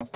Good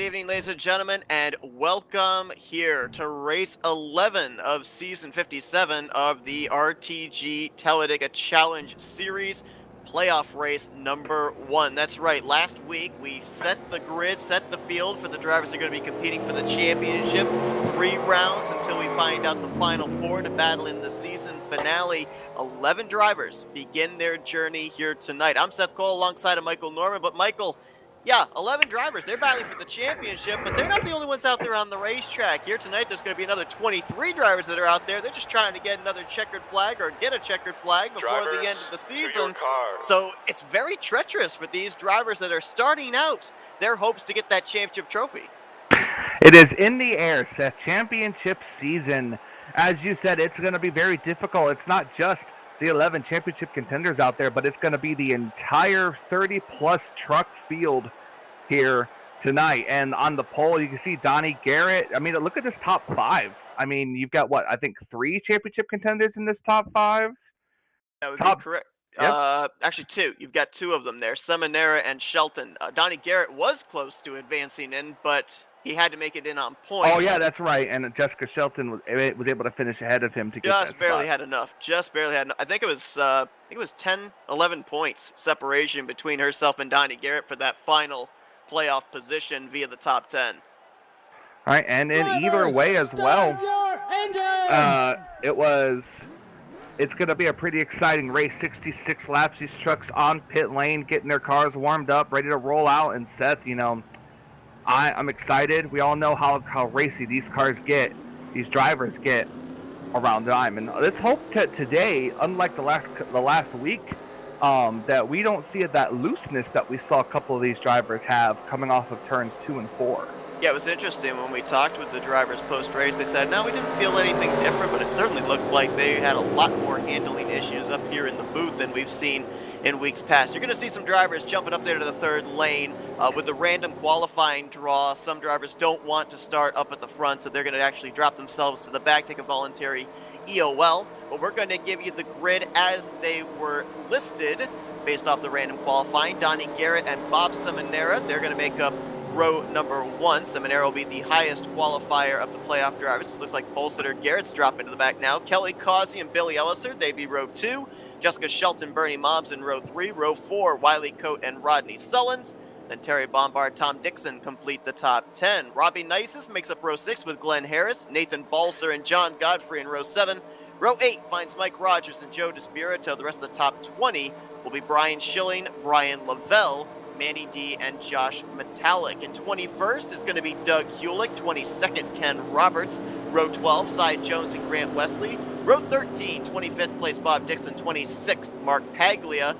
evening, ladies and gentlemen, and welcome here to race 11 of season 57 of the RTG Talladega Challenge Series, playoff race number 1. That's right, last week we set the grid, set the field for the drivers that are going to be competing for the championship. 3 rounds until we find out the final 4 to battle in the season finale. 11 drivers begin their journey here tonight. I'm Seth Cole alongside of Michael Norman, but Michael, yeah, 11 drivers. They're battling for the championship, but they're not the only ones out there on the racetrack. Here tonight, there's going to be another 23 drivers that are out there. They're just trying to get another checkered flag or get a checkered flag before the end of the season. So it's very treacherous for these drivers that are starting out their hopes to get that championship trophy. It is in the air, Seth. Championship season. As you said, it's going to be very difficult. It's not just the 11 championship contenders out there, but it's going to be the entire 30-plus truck field here tonight. And on the pole, you can see Donnie Garrett. I mean, look at this top 5. I mean, you've got, what, I think 3 championship contenders in this top 5? That would be correct. Yep. Actually, 2. You've got 2 of them there, Seminara and Shelton. Donnie Garrett was close to advancing in, but he had to make it in on points. Oh, yeah, that's right. And Jessica Shelton was able to finish ahead of him to get that Just barely had enough. Just barely had enough. I think it was 10, 11 points separation between herself and Donnie Garrett for that final playoff position via the top 10. All right, and in either way as well, it's going to be a pretty exciting race. 66 laps. These trucks on pit lane, getting their cars warmed up, ready to roll out. And Seth, you know, I'm excited. We all know how racy these cars get, these drivers get around time. And let's hope that today, unlike the last week, that we don't see that looseness that we saw a couple of these drivers have coming off of turns 2 and 4. Yeah, it was interesting when we talked with the drivers post-race. They said, no, we didn't feel anything different, but it certainly looked like they had a lot more handling issues up here in the booth than we've seen in weeks past. You're going to see some drivers jumping up there to the 3rd lane with the random qualifying draw. Some drivers don't want to start up at the front, so they're going to actually drop themselves to the back, take a voluntary EOL. But we're going to give you the grid as they were listed based off the random qualifying. Donnie Garrett and Bob Seminara, they're going to make up row number 1. Seminara will be the highest qualifier of the playoff drivers. It looks like pole sitter Garrett's dropping to the back now. Kelly Causey and Billy Elliser, they'd be row 2. Jessica Shelton, Bernie Mobbs in row 3. Row 4, Wiley Coate and Rodney Sullins. Then Terry Bombard, Tom Dixon complete the top 10. Robbie Nices makes up row 6 with Glenn Harris, Nathan Balser, and John Godfrey in row 7. Row 8 finds Mike Rogers and Joe DeSpirito. The rest of the top 20 will be Brian Schilling, Brian Lavelle, Manny D, and Josh Metallic. And 21st is going to be Doug Hewlick, 22nd Ken Roberts, row 12 Cy Jones and Grant Wesley, row 13 25th place Bob Dixon, 26th Mark Paglia,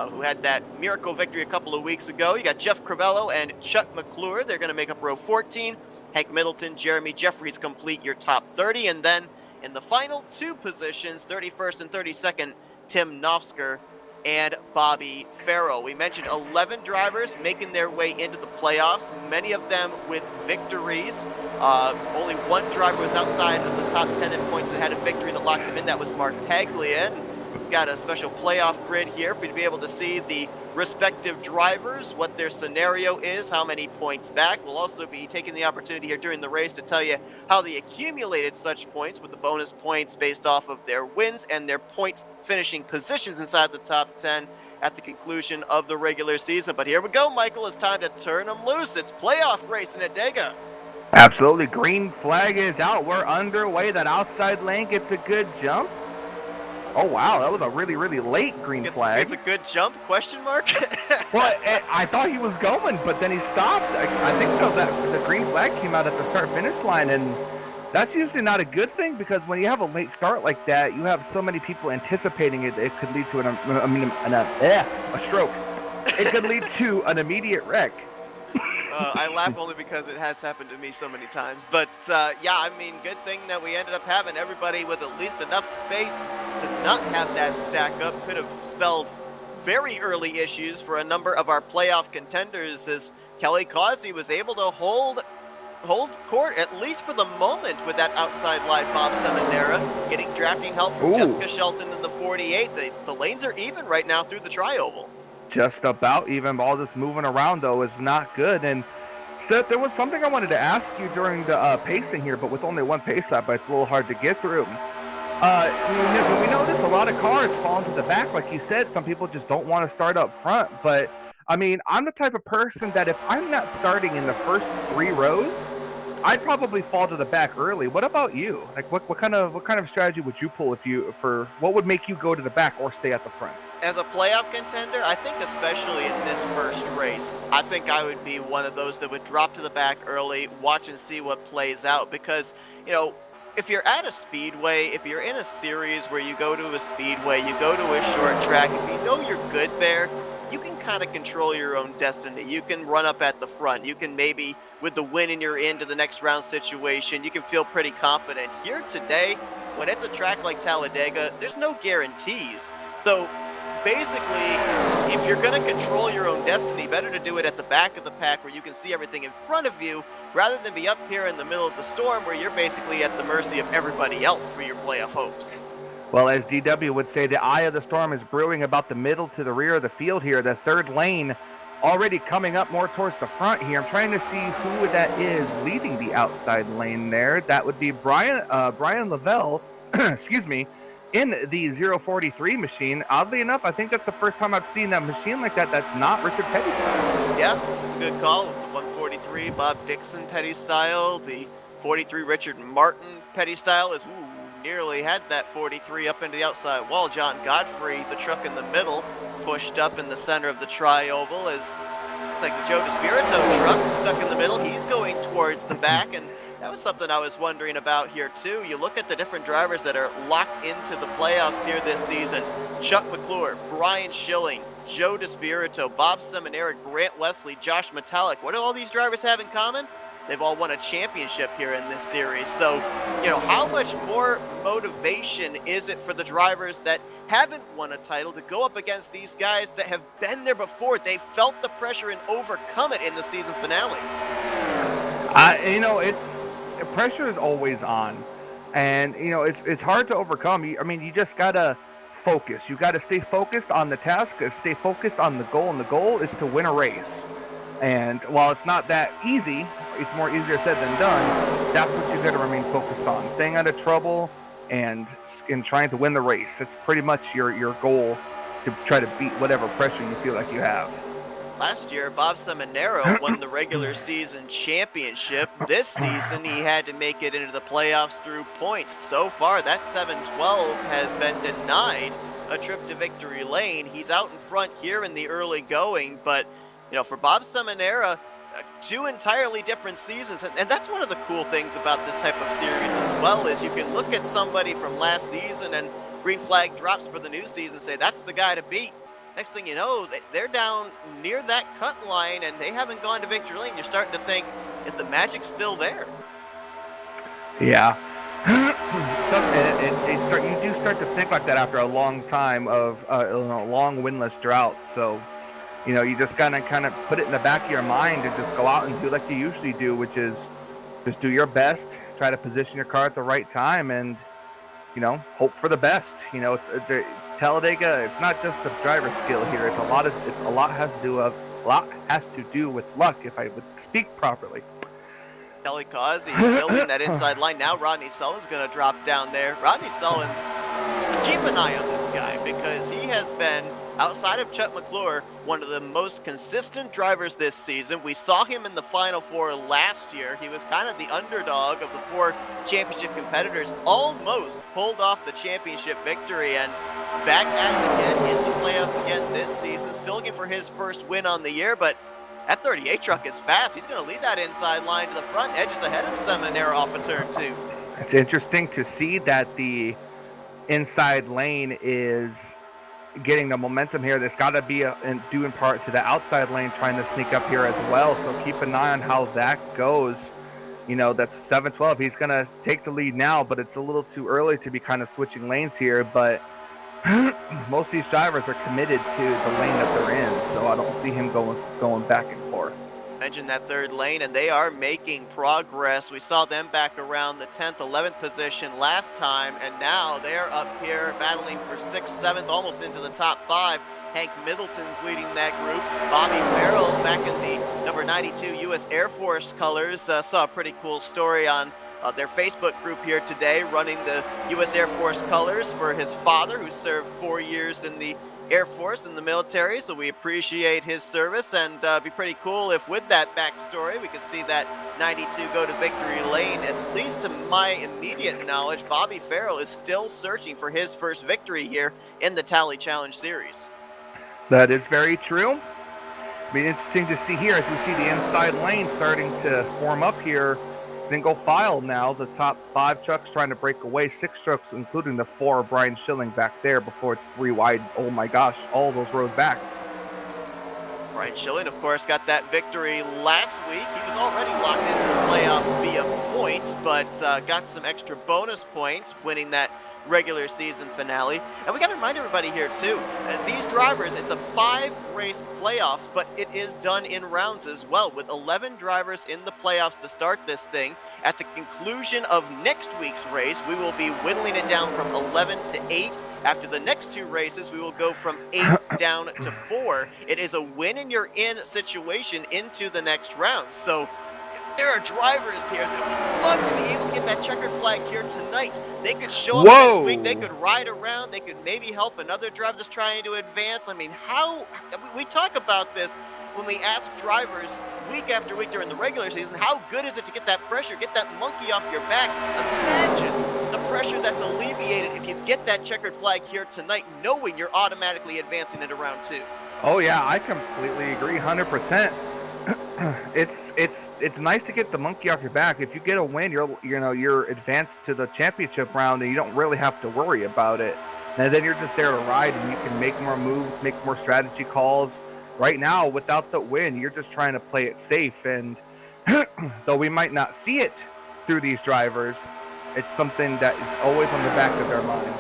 who had that miracle victory a couple of weeks ago. You got Jeff Crivello and Chuck McClure. They're going to make up row 14. Hank Middleton, Jeremy Jeffries complete your top 30. And then in the final two positions, 31st and 32nd, Tim Nofsker and Bobby Farrell. We mentioned 11 drivers making their way into the playoffs, many of them with victories. Only one driver was outside of the top 10 in points that had a victory that locked them in. That was Mark Paglia. And we've got a special playoff grid here for you to be able to see the respective drivers, what their scenario is, how many points back. We'll also be taking the opportunity here during the race to tell you how they accumulated such points with the bonus points based off of their wins and their points finishing positions inside the top 10 at the conclusion of the regular season. But here we go, Michael. It's time to turn them loose. It's playoff racing at Talladega. Absolutely. Green flag is out. We're underway. That outside lane gets a good jump. Oh, wow, that was a really, really late green flag. It's a good jump, question mark? Well, I thought he was going, but then he stopped. I think that the green flag came out at the start-finish line, and that's usually not a good thing because when you have a late start like that, you have so many people anticipating it, it could lead to a stroke. It could lead to an immediate wreck. I laugh only because it has happened to me so many times. But, yeah, I mean, good thing that we ended up having everybody with at least enough space to not have that stack up. Could have spelled very early issues for a number of our playoff contenders as Kelly Causey was able to hold court, at least for the moment, with that outside live Bob Seminara, getting drafting help from Jessica Shelton in the 48. The lanes are even right now through the tri-oval. Just about even. All this moving around, though, is not good. And Seth, there was something I wanted to ask you during the pacing here, but with only one pace lap, it's a little hard to get through. We notice a lot of cars fall into the back, like you said. Some people just don't want to start up front. But, I mean, I'm the type of person that if I'm not starting in the first 3 rows, I'd probably fall to the back early. What about you? Like, what kind of strategy would you pull what would make you go to the back or stay at the front? As a playoff contender, I think especially in this first race, I think I would be one of those that would drop to the back early, watch and see what plays out. Because, you know, if you're at a speedway, if you're in a series where you go to a speedway, you go to a short track, if you know you're good there, you can kind of control your own destiny. You can run up at the front. You can maybe, with the win and you're into the next round situation, you can feel pretty confident. Here today, when it's a track like Talladega, there's no guarantees. So basically, if you're going to control your own destiny, better to do it at the back of the pack where you can see everything in front of you rather than be up here in the middle of the storm where you're basically at the mercy of everybody else for your playoff hopes. Well, as DW would say, the eye of the storm is brewing about the middle to the rear of the field here. The third lane already coming up more towards the front here. I'm trying to see who that is leading the outside lane there. That would be Brian Lavelle, excuse me, in the 043 machine. Oddly enough, I think that's the first time I've seen that machine like that. That's not Richard Petty style. Yeah, it's a good call. The 143 Bob Dixon Petty style. The 43 Richard Martin Petty style is nearly had that 43 up into the outside wall. John Godfrey, the truck in the middle, pushed up in the center of the tri-oval as like the Joe DeSpirito truck stuck in the middle. He's going towards the back, and that was something I was wondering about here too. You look at the different drivers that are locked into the playoffs here this season. Chuck McClure, Brian Schilling, Joe DeSpirito, Bob Seminara, Grant Wesley, Josh Metallic. What do all these drivers have in common? They've all won a championship here in this series. So, you know, how much more motivation is it for the drivers that haven't won a title to go up against these guys that have been there before? They felt the pressure and overcome it in the season finale. Pressure is always on. And, it's hard to overcome. I mean, you just got to focus. You got to stay focused on the task, stay focused on the goal, and the goal is to win a race. And while it's not that easy, it's more easier said than done, that's what you got to remain focused on. Staying out of trouble and trying to win the race. It's pretty much your goal to try to beat whatever pressure you feel like you have. Last year, Bob Seminaro won the regular season championship. This season, he had to make it into the playoffs through points. So far, that 712 has been denied a trip to victory lane. He's out in front here in the early going, but for Bob Seminara, two entirely different seasons, and that's one of the cool things about this type of series as well, is you can look at somebody from last season and green flag drops for the new season and say that's the guy to beat. Next thing you know, they're down near that cut line and they haven't gone to victory lane. You're starting to think, is the magic still there? Yeah. You do start to think like that after a long time of long winless drought. So, you just kind of put it in the back of your mind and just go out and do like you usually do, which is just do your best, try to position your car at the right time, and hope for the best. Talladega, it's not just the driver skill here. A lot has to do with luck, if I would speak properly. Kelly Causey still in that inside line. Now Rodney Sullivan's going to drop down there. Rodney Sullivan's, keep an eye on this guy because he has been, outside of Chuck McClure, one of the most consistent drivers this season. We saw him in the Final Four last year. He was kind of the underdog of the four championship competitors, almost pulled off the championship victory, and back at it again in the playoffs again this season. Still looking for his first win on the year, but that 38 truck is fast. He's going to lead that inside line to the front, edges ahead of Seminara off of turn 2. It's interesting to see that the inside lane is getting the momentum here. There's got to be due in part to the outside lane trying to sneak up here as well. So keep an eye on how that goes. That's 712. He's going to take the lead now, but it's a little too early to be kind of switching lanes here. But most of these drivers are committed to the lane that they're in, so I don't see him going back and forth. Mentioned that third lane, and they are making progress. We saw them back around the 10th, 11th position last time, and now they're up here battling for 6th, 7th, almost into the top 5. Hank Middleton's leading that group. Bobby Farrell back in the number 92 U.S. Air Force colors. Saw a pretty cool story on their Facebook group here today, running the U.S. Air Force colors for his father, who served 4 years in the Air Force in the military, so we appreciate his service, and be pretty cool if with that backstory we could see that 92 go to victory lane. At least to my immediate knowledge, Bobby Farrell is still searching for his first victory here in the Tally Challenge Series. That is very true. It'll be interesting to see here as we see the inside lane starting to form up here. Single file now, the top 5 trucks trying to break away, 6 trucks, including the 4 of Brian Schilling back there before it's 3 wide. Oh my gosh, all those rows back. Brian Schilling, of course, got that victory last week. He was already locked into the playoffs via points, but got some extra bonus points winning that regular season finale. And we got to remind everybody here too, these drivers, it's a 5-race playoffs, but it is done in rounds as well, with 11 drivers in the playoffs to start this thing. At the conclusion of next week's race, we will be whittling it down from 11 to 8. After the next 2 races, we will go from 8 down to 4. It is a win and you're in situation into the next round. So there are drivers here that would love to be able to get that checkered flag here tonight. They could show up next week, they could ride around, they could maybe help another driver that's trying to advance. I mean, we talk about this when we ask drivers week after week during the regular season, how good is it to get that pressure, get that monkey off your back? Imagine the pressure that's alleviated if you get that checkered flag here tonight, knowing you're automatically advancing into round 2. Oh yeah, I completely agree, 100%. It's nice to get the monkey off your back. If you get a win, you're advanced to the championship round, and you don't really have to worry about it. And then you're just there to ride, and you can make more moves, make more strategy calls. Right now, without the win, you're just trying to play it safe. And though we might not see it through these drivers, it's something that is always on the back of their minds.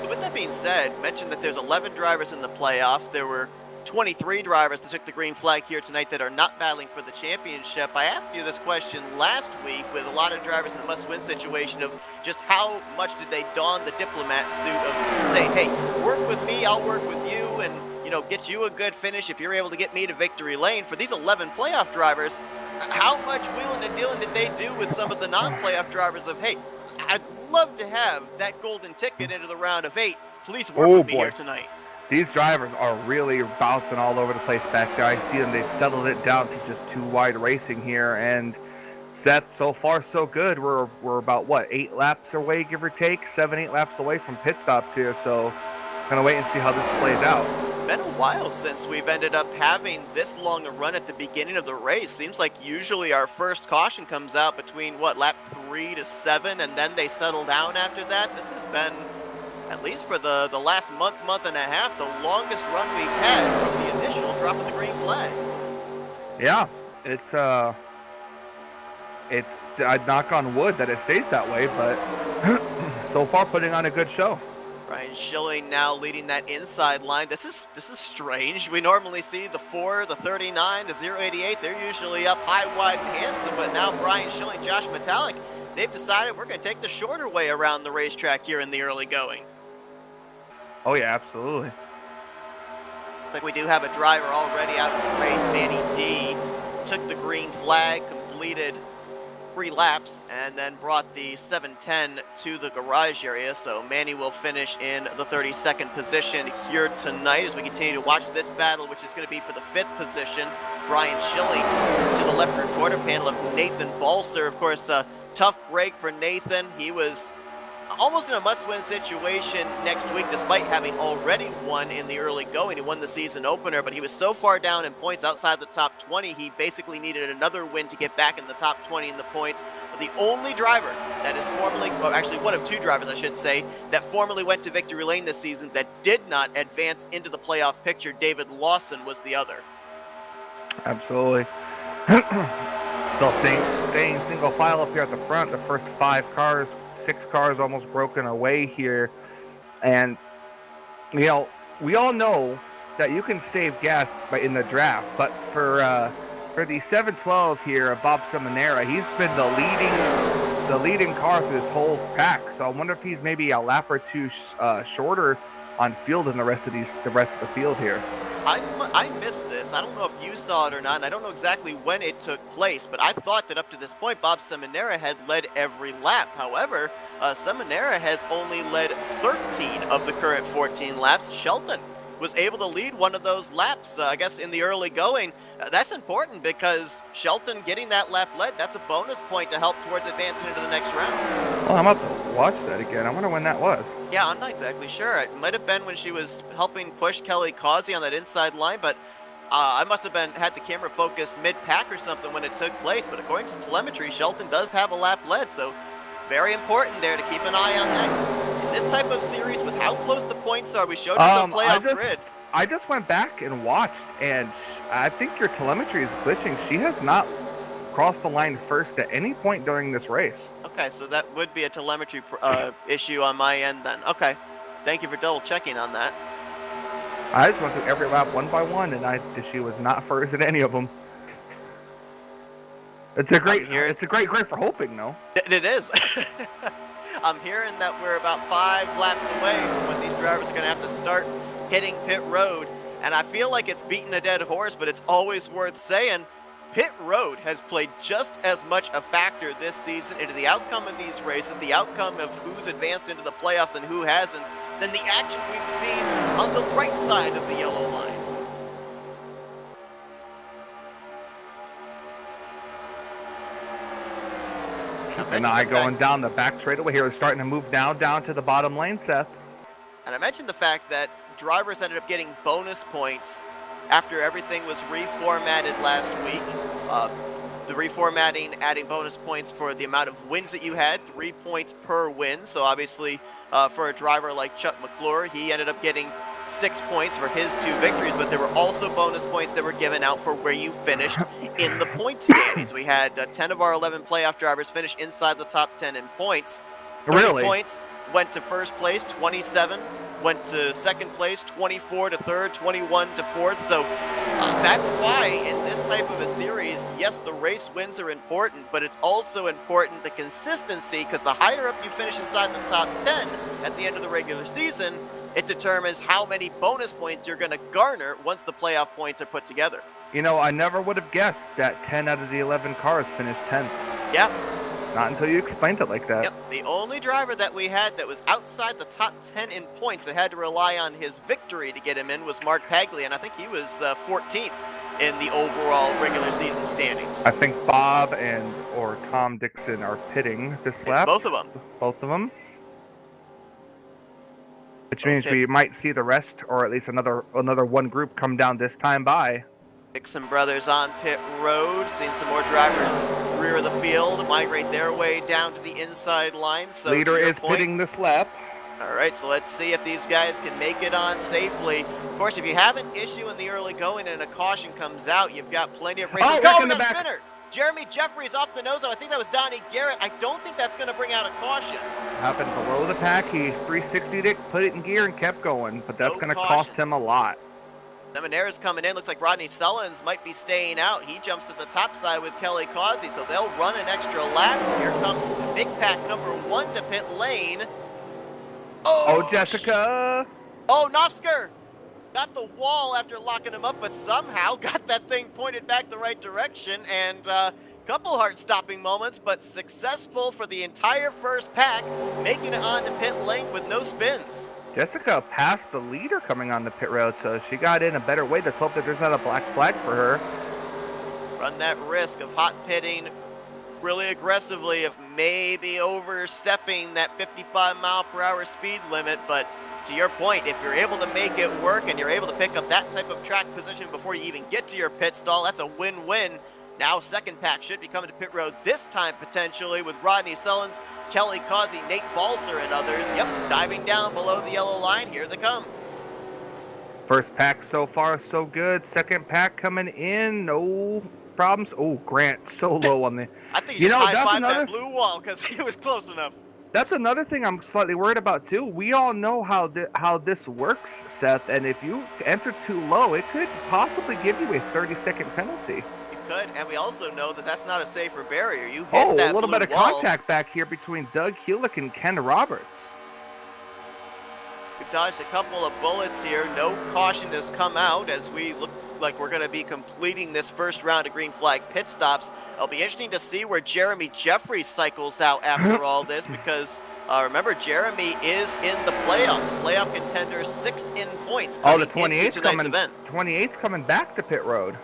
With that being said, mentioned that there's 11 drivers in the playoffs. There were 23 drivers that took the green flag here tonight that are not battling for the championship. I asked you this question last week with a lot of drivers in the must-win situation of just how much did they don the diplomat suit of saying, hey, work with me, I'll work with you, and get you a good finish if you're able to get me to victory lane. For these 11 playoff drivers, how much wheeling and dealing did they do with some of the non-playoff drivers of, hey, I'd love to have that golden ticket into the round of 8. Please work with me here tonight. These drivers are really bouncing all over the place back there. I see them. They've settled it down to just 2 wide racing here. And Seth, so far so good. We're about, what, 8 laps away, give or take? 7, 8 laps away from pit stops here. So going to wait and see how this plays out. Been a while since we've ended up having this long a run at the beginning of the race. Seems like usually our first caution comes out between, what, lap 3 to 7, and then they settle down after that. This has been, at least for the last month and a half, the longest run we've had from the initial drop of the green flag. Yeah, it's I'd knock on wood that it stays that way, but so far putting on a good show. Ryan Schilling now leading that inside line. This is strange. We normally see the 4, the 39, the 088. They're usually up high, wide, and handsome, but now Brian Schilling, Josh Metallic, they've decided we're going to take the shorter way around the racetrack here in the early going. Oh yeah, absolutely. I think we do have a driver already out of the race. Manny D took the green flag, completed 3 laps, and then brought the 710 to the garage area. So Manny will finish in the 32nd position here tonight as we continue to watch this battle, which is going to be for the 5th position. Brian Schilling to the left rear quarter panel of Nathan Balser. Of course, a tough break for Nathan. He was almost in a must-win situation next week, despite having already won in the early going. He won the season opener, but he was so far down in points outside the top 20, he basically needed another win to get back in the top 20 in the points. But the only driver that is formally, well, actually one of 2 drivers, I should say, that formally went to victory lane this season that did not advance into the playoff picture, David Lawson, was the other. Absolutely. Still staying single file up here at the front. The first 6 cars almost broken away here. And, you know, we all know that you can save gas in the draft, but for the 712 here, Bob Seminara, he's been the leading car through this whole pack. So I wonder if he's maybe a lap or 2 shorter on field than the rest of the field here. I missed this. I don't know if you saw it or not, and I don't know exactly when it took place, but I thought that up to this point, Bob Seminara had led every lap. However, Seminara has only led 13 of the current 14 laps. Shelton was able to lead one of those laps, I guess, in the early going. That's important because Shelton getting that lap led, that's a bonus point to help towards advancing into the next round. Well, I'm about to watch that again. I wonder when that was. Yeah, I'm not exactly sure. It might have been when she was helping push Kelly Causey on that inside line, but I must have had the camera focused mid-pack or something when it took place. But according to telemetry, Shelton does have a lap led, so very important there to keep an eye on that. 'Cause in this type of series, with how close the points are, we showed you the playoff grid. I just went back and watched, and I think your telemetry is glitching. She has not crossed the line first at any point during this race. Okay, so that would be a telemetry issue on my end then. Okay, thank you for double checking on that. I just went through every lap one by one, and she was not first in any of them. It's a great grade for hoping, though. It is. I'm hearing that we're about 5 laps away from when these drivers are going to have to start hitting pit road, and I feel like it's beating a dead horse, but it's always worth saying. Pit road has played just as much a factor this season into the outcome of these races, the outcome of who's advanced into the playoffs and who hasn't, than the action we've seen on the right side of the yellow line. And I going down the back straightaway here, starting to move down to the bottom lane, Seth. And I mentioned the fact that drivers ended up getting bonus points after everything was reformatted last week. The reformatting adding bonus points for the amount of wins that you had, 3 points per win. So obviously for a driver like Chuck McClure, he ended up getting 6 points for his 2 victories, but there were also bonus points that were given out for where you finished in the point standings. We had 10 of our 11 playoff drivers finish inside the top 10 in points. 30 points went to first place, 27 went to second place, 24 to third, 21 to fourth. So that's why in this type of a series, yes, the race wins are important, but it's also important the consistency, because the higher up you finish inside the top 10 at the end of the regular season, it determines how many bonus points you're going to garner once the playoff points are put together. You know, I never would have guessed that 10 out of the 11 cars finished 10th. Yeah. Not until you explained it like that. Yep, the only driver that we had that was outside the top 10 in points that had to rely on his victory to get him in was Mark Paglia, and I think he was 14th in the overall regular season standings. I think Bob or Tom Dixon are pitting this lap. It's both of them. Both of them. Which means we might see the rest, or at least another one group come down this time by. Dixon brothers on pit road, seeing some more drivers rear of the field, migrate their way down to the inside line. So leader is pitting this lap. All right, so let's see if these guys can make it on safely. Of course, if you have an issue in the early going and a caution comes out, you've got plenty of races. Oh, in the back. Spinner. Jeremy Jeffries off the nose. I think that was Donnie Garrett. I don't think that's going to bring out a caution. Happened below the pack. He 360'd it, put it in gear, and kept going. But that's going to cost him a lot. Seminara's coming in. Looks like Rodney Sullins might be staying out. He jumps to the top side with Kelly Causey, so they'll run an extra lap. Here comes Big Pack number 1 to pit lane. Oh, Jessica. Oh, Knopfsker got the wall after locking him up, but somehow got that thing pointed back the right direction, and couple heart-stopping moments, but successful for the entire first pack, making it onto pit lane with no spins. Jessica passed the leader coming on the pit road, so she got in a better way. Let's hope that there's not a black flag for her. Run that risk of hot pitting really aggressively, of maybe overstepping that 55-mile-per-hour speed limit, but to your point, if you're able to make it work and you're able to pick up that type of track position before you even get to your pit stall, that's a win-win. Now second pack should be coming to pit road this time potentially with Rodney Sullins, Kelly Causey, Nate Balser, and others. Yep, diving down below the yellow line. Here they come. First pack so far so good. Second pack coming in, no problems. Oh, Grant so low on the. I think he just high-fived that blue wall because he was close enough. That's another thing I'm slightly worried about too. We all know how this works, Seth, and if you enter too low, it could possibly give you a 30-second penalty. Could, and we also know that that's not a safer barrier. You hit that a little bit of wall. Contact back here between Doug Heulick and Ken Roberts. We've dodged a couple of bullets here. No caution has come out as we look like we're going to be completing this first round of green flag pit stops. It'll be interesting to see where Jeremy Jeffries cycles out after all this, because remember, Jeremy is in the playoffs, playoff contender, 6th in points. Oh, the 28's coming back to pit road.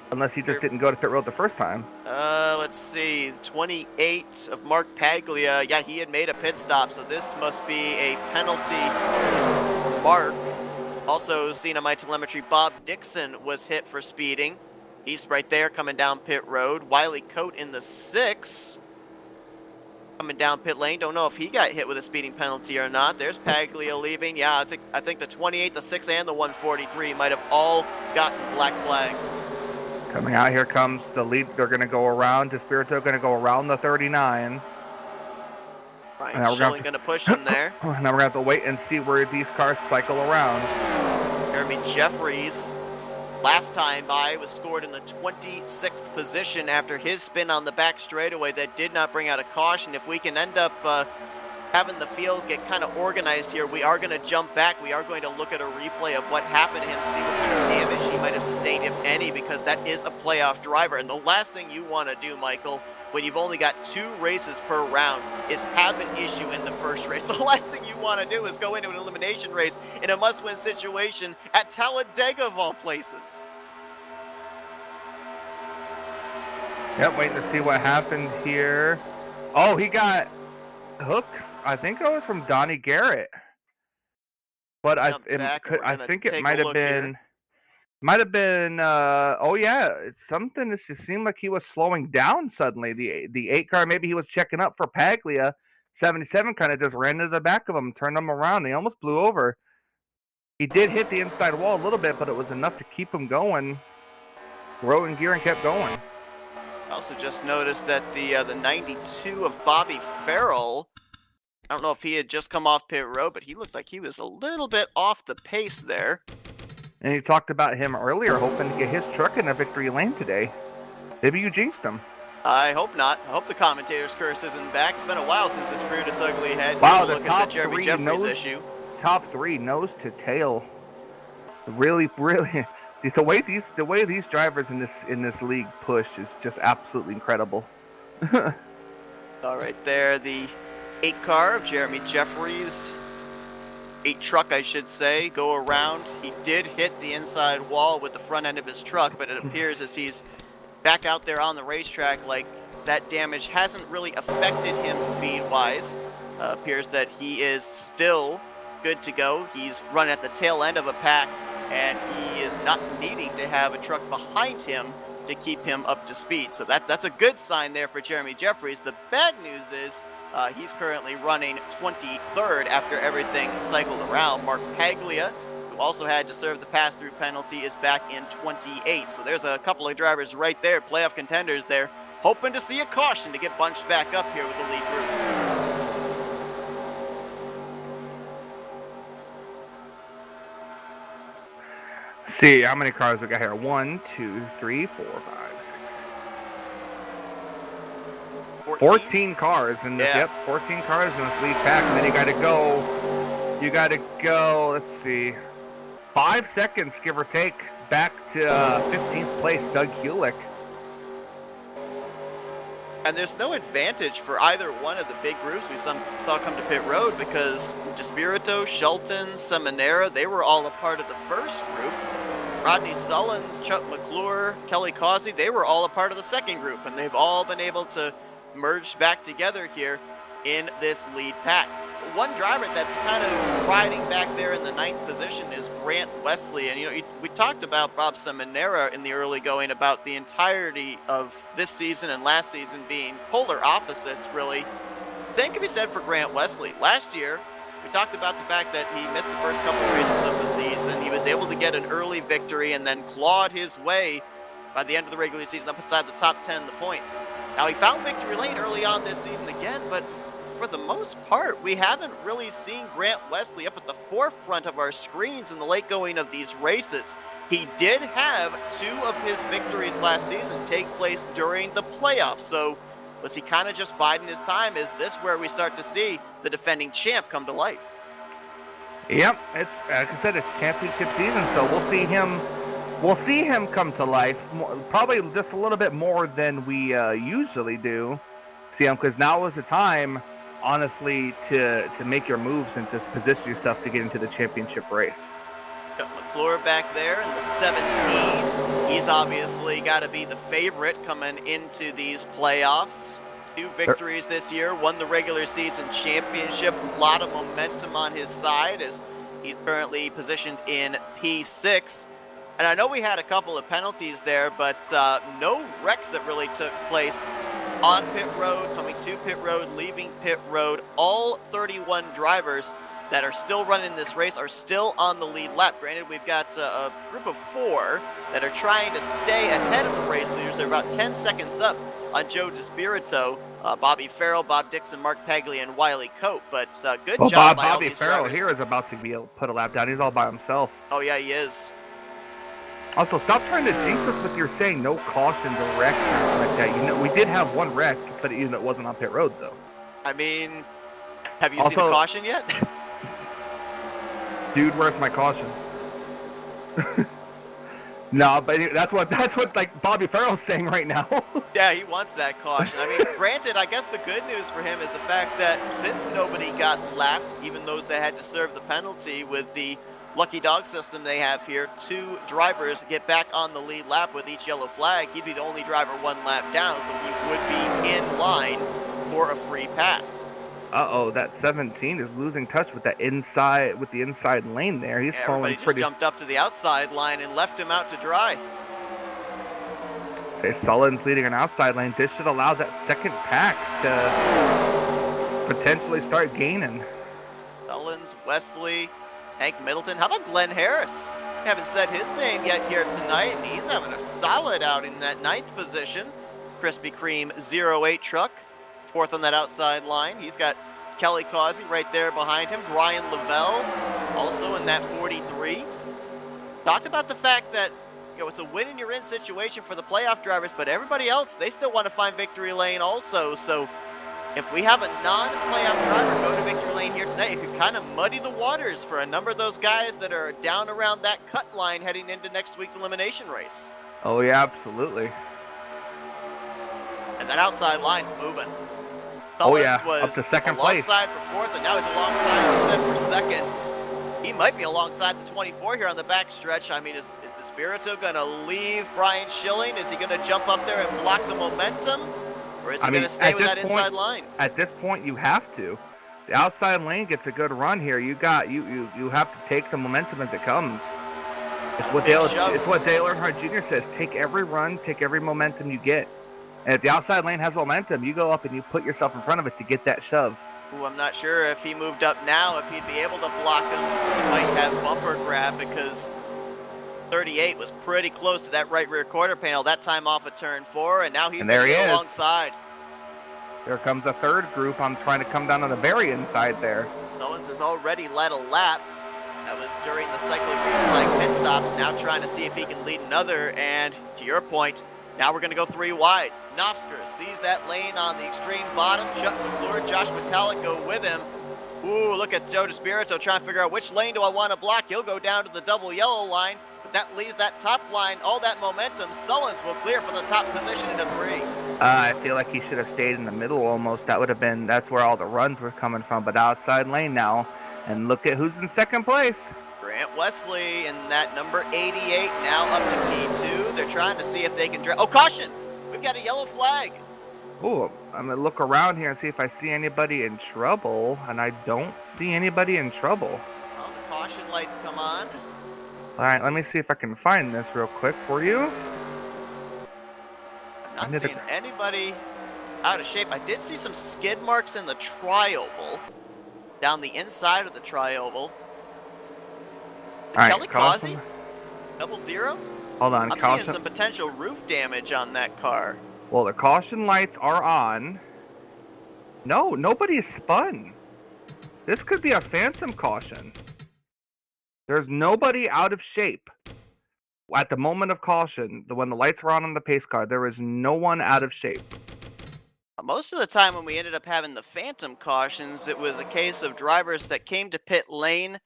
Unless he just didn't go to pit road the first time. Let's see. 28 of Mark Paglia. Yeah, he had made a pit stop, so this must be a penalty. Mark. Also seen on my telemetry, Bob Dixon was hit for speeding. He's right there coming down pit road. Wiley Coate in the 6. Coming down pit lane. Don't know if he got hit with a speeding penalty or not. There's Paglia leaving. Yeah, I think the 28, the 6, and the 143 might have all gotten black flags. Coming out, here comes the lead. They're going to go around. Despirito going to go around the 39. Ryan Schilling going to push him there. Now we're going to have to wait and see where these cars cycle around. Jeremy Jeffries, last time by, was scored in the 26th position after his spin on the back straightaway that did not bring out a caution. If we can end up having the field get kind of organized here, we are going to jump back. We are going to look at a replay of what happened to him, see what kind of damage he might have sustained, if any, because that is a playoff driver. And the last thing you want to do, Michael, when you've only got 2 races per round, is have an issue in the first race. The last thing you want to do is go into an elimination race in a must-win situation at Talladega, of all places. Yep, waiting to see what happened here. Oh, he got hooked. I think it was from Donnie Garrett, but I think it might have been. Oh yeah, it's something. It just seemed like he was slowing down suddenly. The 8 car, maybe he was checking up for Paglia. 77 kind of just ran to the back of him, turned him around. He almost blew over. He did hit the inside wall a little bit, but it was enough to keep him going. Rode in gear and kept going. I also just noticed that the 92 of Bobby Farrell, I don't know if he had just come off pit road, but he looked like he was a little bit off the pace there. And you talked about him earlier, hoping to get his truck in a victory lane today. Maybe you jinxed him. I hope not. I hope the commentator's curse isn't back. It's been a while since it's reared its ugly head. Wow, the look top at the Jeremy Jeffries issue. Top 3 nose to tail. Really, the way these drivers in this league push is just absolutely incredible. All right there, the 8 car of Jeremy Jeffries. 8 truck, I should say, go around. He did hit the inside wall with the front end of his truck, but it appears as he's back out there on the racetrack, like that damage hasn't really affected him speed-wise. Appears that he is still good to go. He's running at the tail end of a pack, and he is not needing to have a truck behind him to keep him up to speed. So that's a good sign there for Jeremy Jeffries. The bad news is he's currently running 23rd after everything cycled around. Mark Paglia, who also had to serve the pass-through penalty, is back in 28th. So there's a couple of drivers right there, playoff contenders there, hoping to see a caution to get bunched back up here with the lead group. See how many cars we got here. 1, 2, 3, 4, 5, 6. 14 cars in this. Yep, 14 cars in this lead pack, and then you got to go. Let's see, 5 seconds give or take back to 15th place, Doug Hewlick. And there's no advantage for either one of the big groups we saw come to pit road, because Despirito, Shelton, Seminara, they were all a part of the first group. Rodney Sullins, Chuck McClure, Kelly Causey, they were all a part of the second group, and they've all been able to merge back together here in this lead pack. One driver that's kind of riding back there in the 9th position is Grant Wesley. And, you know, we talked about Bob Seminara in the early going about the entirety of this season and last season being polar opposites, really. Same can be said for Grant Wesley. Last year, we talked about the fact that he missed the first couple of races of the season. He was able to get an early victory and then clawed his way by the end of the regular season up inside the top 10 in the points. Now, he found victory lane early on this season again, but for the most part, we haven't really seen Grant Wesley up at the forefront of our screens in the late going of these races. He did have 2 of his victories last season take place during the playoffs, so was he kind of just biding his time? Is this where we start to see the defending champ come to life? Yep, it's like I said, it's championship season, so we'll see him. We'll see him come to life, probably just a little bit more than we usually do. See him, because now is the time, honestly, to make your moves and to position yourself to get into the championship race. Got McClure back there in the 17. He's obviously got to be the favorite coming into these playoffs. 2 victories this year, won the regular season championship. A lot of momentum on his side as he's currently positioned in P6. And I know we had a couple of penalties there, but no wrecks that really took place on pit road, coming to pit road, leaving pit road. All 31 drivers that are still running this race are still on the lead lap. Granted, we've got a group of 4 that are trying to stay ahead of the race leaders. They're about 10 seconds up on Joe Despirito, Bobby Farrell, Bob Dixon, Mark Paglia, and Wiley Cope. But good job by all Bobby these Farrell drivers. here is about to be able to put a lap down. He's all by himself. Oh, yeah, he is. Also, stop trying to jinx us with your saying no cautions or wrecks or anything like that. You know, we did have 1 wreck, but even it wasn't on pit road, though. I mean, have you seen a caution yet? Dude, where's my caution? No, but that's what like Bobby Farrell's saying right now. Yeah, he wants that caution. I mean, granted, I guess the good news for him is the fact that since nobody got lapped, even those that had to serve the penalty with the lucky dog system they have here, 2 drivers get back on the lead lap with each yellow flag. He'd be the only driver 1 lap down, so he would be in line for a free pass. Uh-oh, that 17 is losing touch with the inside lane there. He's falling everybody just jumped up to the outside line and left him out to dry. Okay, Sullins leading an outside lane. This should allow that second pack to potentially start gaining. Sullins, Wesley, Hank Middleton. How about Glenn Harris? We haven't said his name yet here tonight, and he's having a solid out in that 9th position. Krispy Kreme 08 truck, 4th on that outside line. He's got Kelly Causey right there behind him. Brian Lavelle also in that 43. Talked about the fact that, you know, it's a win and you're in situation for the playoff drivers, but everybody else, they still want to find victory lane also. So if we have a non-playoff driver go to victory lane here tonight, it could kind of muddy the waters for a number of those guys that are down around that cut line heading into next week's elimination race. Oh, yeah, absolutely. And and that outside line's moving. Oh Sullins yeah, up was to second place. alongside for fourth, and now he's alongside for second. He might be alongside the 24 here on the back stretch. I mean, is Despirito going to leave Brian Schilling? Is he going to jump up there and block the momentum? Or is he going to stay with that inside line? At this point, you have to. The outside lane gets a good run here. You have to take the momentum as it comes. It's what Dale Earnhardt Jr. says. Take every run, take every momentum you get. And if the outside lane has momentum, you go up and you put yourself in front of it to get that shove. Ooh, I'm not sure if he moved up now, if he'd be able to block him. He might have bumper grab because 38 was pretty close to that right rear quarter panel that time off of turn 4, and now he's going to get alongside. There comes a third group. I'm trying to come down on the very inside there. Mullins has already led a lap. That was during the cycle of green flag pit stops. Now trying to see if he can lead another, and to your point, now we're going to go 3 wide. Knopfsker sees that lane on the extreme bottom. Chuck McClure, Josh Metallic go with him. Ooh, look at Joe Despirito trying to figure out which lane do I want to block. He'll go down to the double yellow line, but that leaves that top line, all that momentum. Sullins will clear for the top position into 3. I feel like he should have stayed in the middle almost. That's where all the runs were coming from, but outside lane now. And look at who's in second place. Grant Wesley and that number 88 now up to P2. They're trying to see if they can oh, caution! We've got a yellow flag. Oh, I'm going to look around here and see if I see anybody in trouble, and I don't see anybody in trouble. Well, the caution lights come on. All right, let me see if I can find this real quick for you. I'm not seeing anybody out of shape. I did see some skid marks in the tri-oval, down the inside of the tri-oval. Kelly Causey? 00? Hold on. I'm seeing some potential roof damage on that car. Well, the caution lights are on. No, nobody spun. This could be a phantom caution. There's nobody out of shape. At the moment of caution, when the lights were on the pace car, there was no one out of shape. Most of the time when we ended up having the phantom cautions, it was a case of drivers that came to pit lane,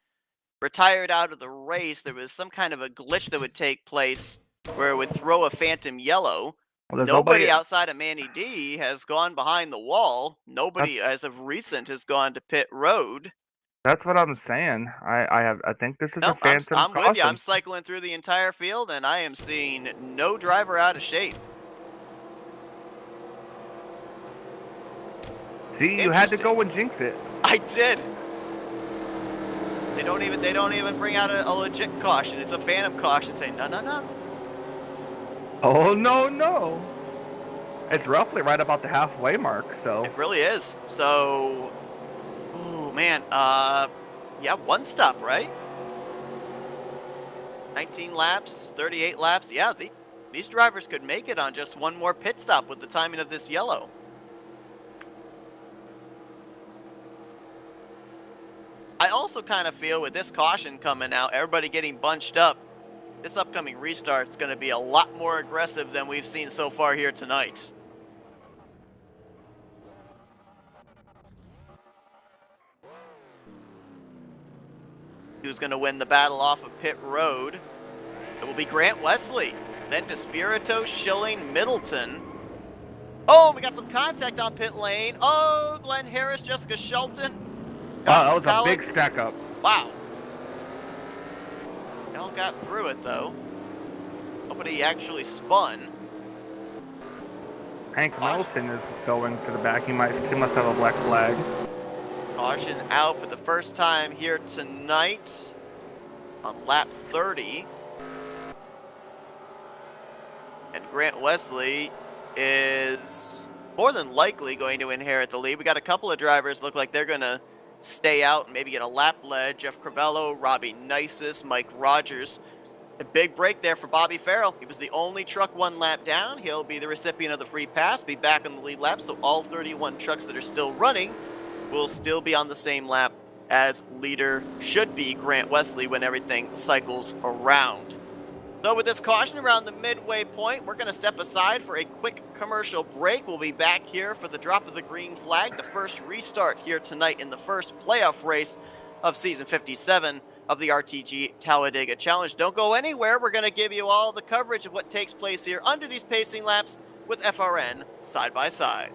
retired out of the race. There was some kind of a glitch that would take place where it would throw a phantom yellow. Well, nobody outside of Manny D has gone behind the wall. Nobody, as of recent, has gone to pit road. That's what I'm saying. I think this is a phantom I'm caution. with you. I'm cycling through the entire field, and I am seeing no driver out of shape. See, you had to go and jinx it. I did. They don't even bring out a legit caution. It's a phantom caution saying no. Oh no. It's roughly right about the halfway mark, so. It really is. So, ooh man, yeah, one stop, right? 19 laps, 38 laps. Yeah, these drivers could make it on just one more pit stop with the timing of this yellow. I also kind of feel with this caution coming out, everybody getting bunched up, this upcoming restart is going to be a lot more aggressive than we've seen so far here tonight. Who's going to win the battle off of pit road? It will be Grant Wesley, then Despirito, Schilling, Middleton. Oh, we got some contact on pit lane. Oh, Glenn Harris, Jessica Shelton. Wow, that was a big stack up. Wow. They all got through it, though. Nobody actually spun. Hank Middleton is going to the back. He must have a black flag. Caution out for the first time here tonight on lap 30. And Grant Wesley is more than likely going to inherit the lead. We got a couple of drivers look like they're going to stay out and maybe get a lap lead. Jeff Crivello, Robbie Nisus, Mike Rogers. A big break there for Bobby Farrell. He was the only truck one lap down. He'll be the recipient of the free pass, be back on the lead lap, so all 31 trucks that are still running will still be on the same lap as leader should be Grant Wesley when everything cycles around. So with this caution around the midway point, we're going to step aside for a quick commercial break. We'll be back here for the drop of the green flag, the first restart here tonight in the first playoff race of Season 57 of the RTG Talladega Challenge. Don't go anywhere. We're going to give you all the coverage of what takes place here under these pacing laps with FRN side by side.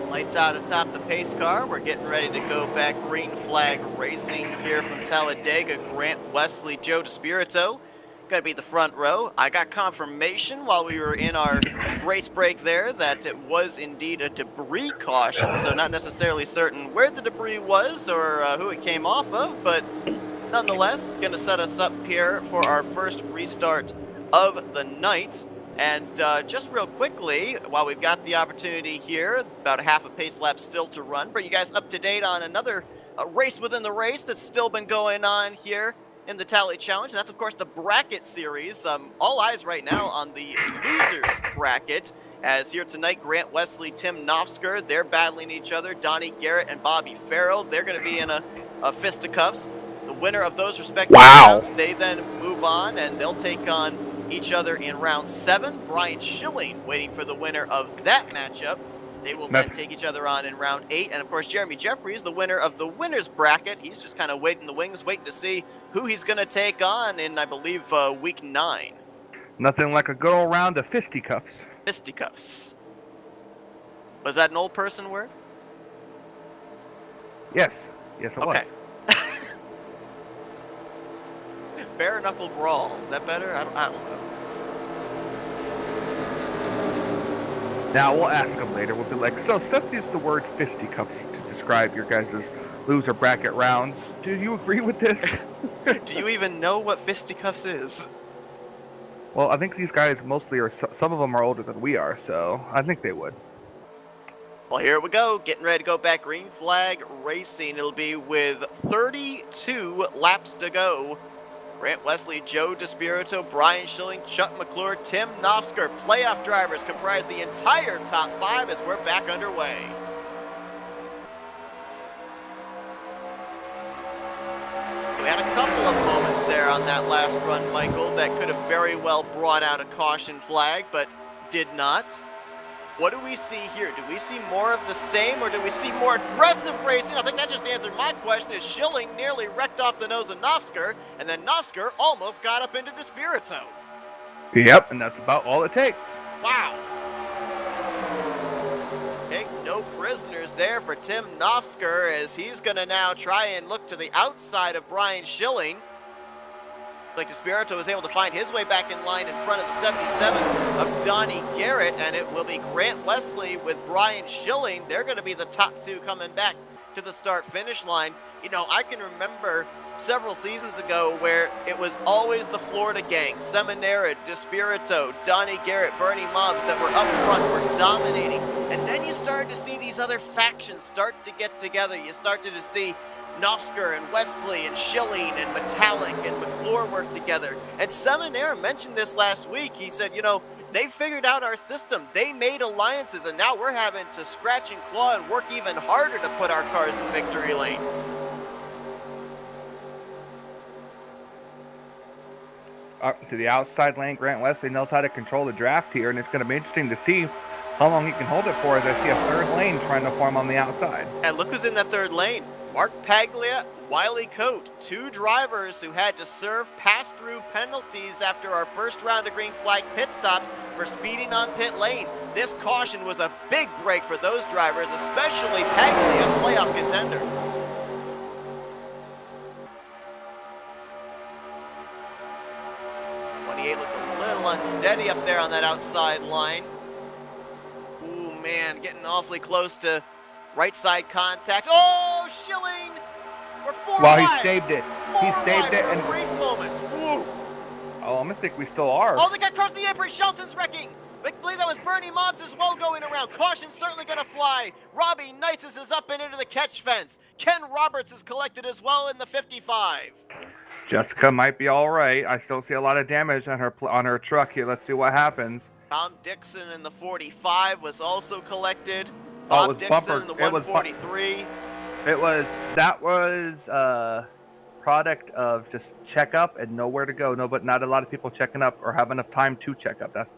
Lights out atop the pace car. We're getting ready to go back green flag racing here from Talladega. Grant Wesley, Joe DeSpirito, gonna be the front row. I got confirmation while we were in our race break there that it was indeed a debris caution, so not necessarily certain where the debris was or who it came off of, but nonetheless, gonna set us up here for our first restart of the night. And just real quickly, while we've got the opportunity here, about a half a pace lap still to run, bring you guys up to date on another race within the race that's still been going on here in the Tally Challenge. And that's, of course, the bracket series. All eyes right now on the losers bracket, as here tonight, Grant Wesley, Tim Knopfsker, they're battling each other. Donnie Garrett and Bobby Farrell, they're going to be in a fisticuffs. The winner of those respective rounds, they then move on, and they'll take on each other in round 7. Brian Schilling waiting for the winner of that matchup. They will then take each other on in round 8. And of course, Jeremy Jeffries, the winner of the winner's bracket, he's just kind of waiting in the wings, waiting to see who he's going to take on in, I believe, week 9. Nothing like a good old round of fisticuffs. Fisticuffs. Was that an old person word? Yes. Yes, it was. Okay. Bare knuckle brawl. Is that better? I don't know. Now, we'll ask him later. We'll be like, so Seth used the word fisticuffs to describe your guys' loser bracket rounds. Do you agree with this? Do you even know what fisticuffs is? Well, I think these guys mostly are, some of them are older than we are, so I think they would. Well, here we go. Getting ready to go back. Green flag racing. It'll be with 32 laps to go. Grant Wesley, Joe DeSpirito, Brian Schilling, Chuck McClure, Tim Knopfsker. Playoff drivers comprise the entire top 5 as we're back underway. We had a couple of moments there on that last run, Michael, that could have very well brought out a caution flag, but did not. What do we see here? Do we see more of the same, or do we see more aggressive racing? I think that just answered my question, as Schilling nearly wrecked off the nose of Knopfsker, and then Knopfsker almost got up into DeSpirito. Yep, and that's about all it takes. Wow. Take no prisoners there for Tim Knopfsker, as he's going to now try and look to the outside of Brian Schilling. Like DeSpirito was able to find his way back in line in front of the 77 of Donnie Garrett, and it will be Grant Wesley with Brian Schilling. They're going to be the top 2 coming back to the start-finish line. You know, I can remember several seasons ago where it was always the Florida gang, Seminara, DeSpirito, Donnie Garrett, Bernie Mobbs, that were up front, were dominating. And then you started to see these other factions start to get together. You started to see Knopfsker and Wesley and Schilling and Metallic and McClure work together. And Seminara mentioned this last week. He said, you know, they figured out our system. They made alliances, and now we're having to scratch and claw and work even harder to put our cars in victory lane. Up to the outside lane, Grant Wesley knows how to control the draft here, and it's going to be interesting to see how long he can hold it for, as I see a third lane trying to form on the outside. And look who's in that third lane. Mark Paglia, Wiley Coate, 2 drivers who had to serve pass-through penalties after our first round of green flag pit stops for speeding on pit lane. This caution was a big break for those drivers, especially Paglia, a playoff contender. Looks a little unsteady up there on that outside line. Ooh, man, getting awfully close to right side contact. Oh, Schilling! We're 4 Well, wide. he saved it. He saved it. For a brief moment. Woo. Oh, I'm gonna think we still are. Oh, they got across the apron. Shelton's wrecking. I believe that was Bernie Mobbs as well going around. Caution's certainly going to fly. Robbie Nices is up and into the catch fence. Ken Roberts is collected as well in the 55. Jessica might be all right. I still see a lot of damage on her truck here. Let's see what happens. Tom Dixon in the 45 was also collected. Oh, Bob Dixon in the 143. That was product of just check up and nowhere to go. No, but not a lot of people checking up or have enough time to check up. That's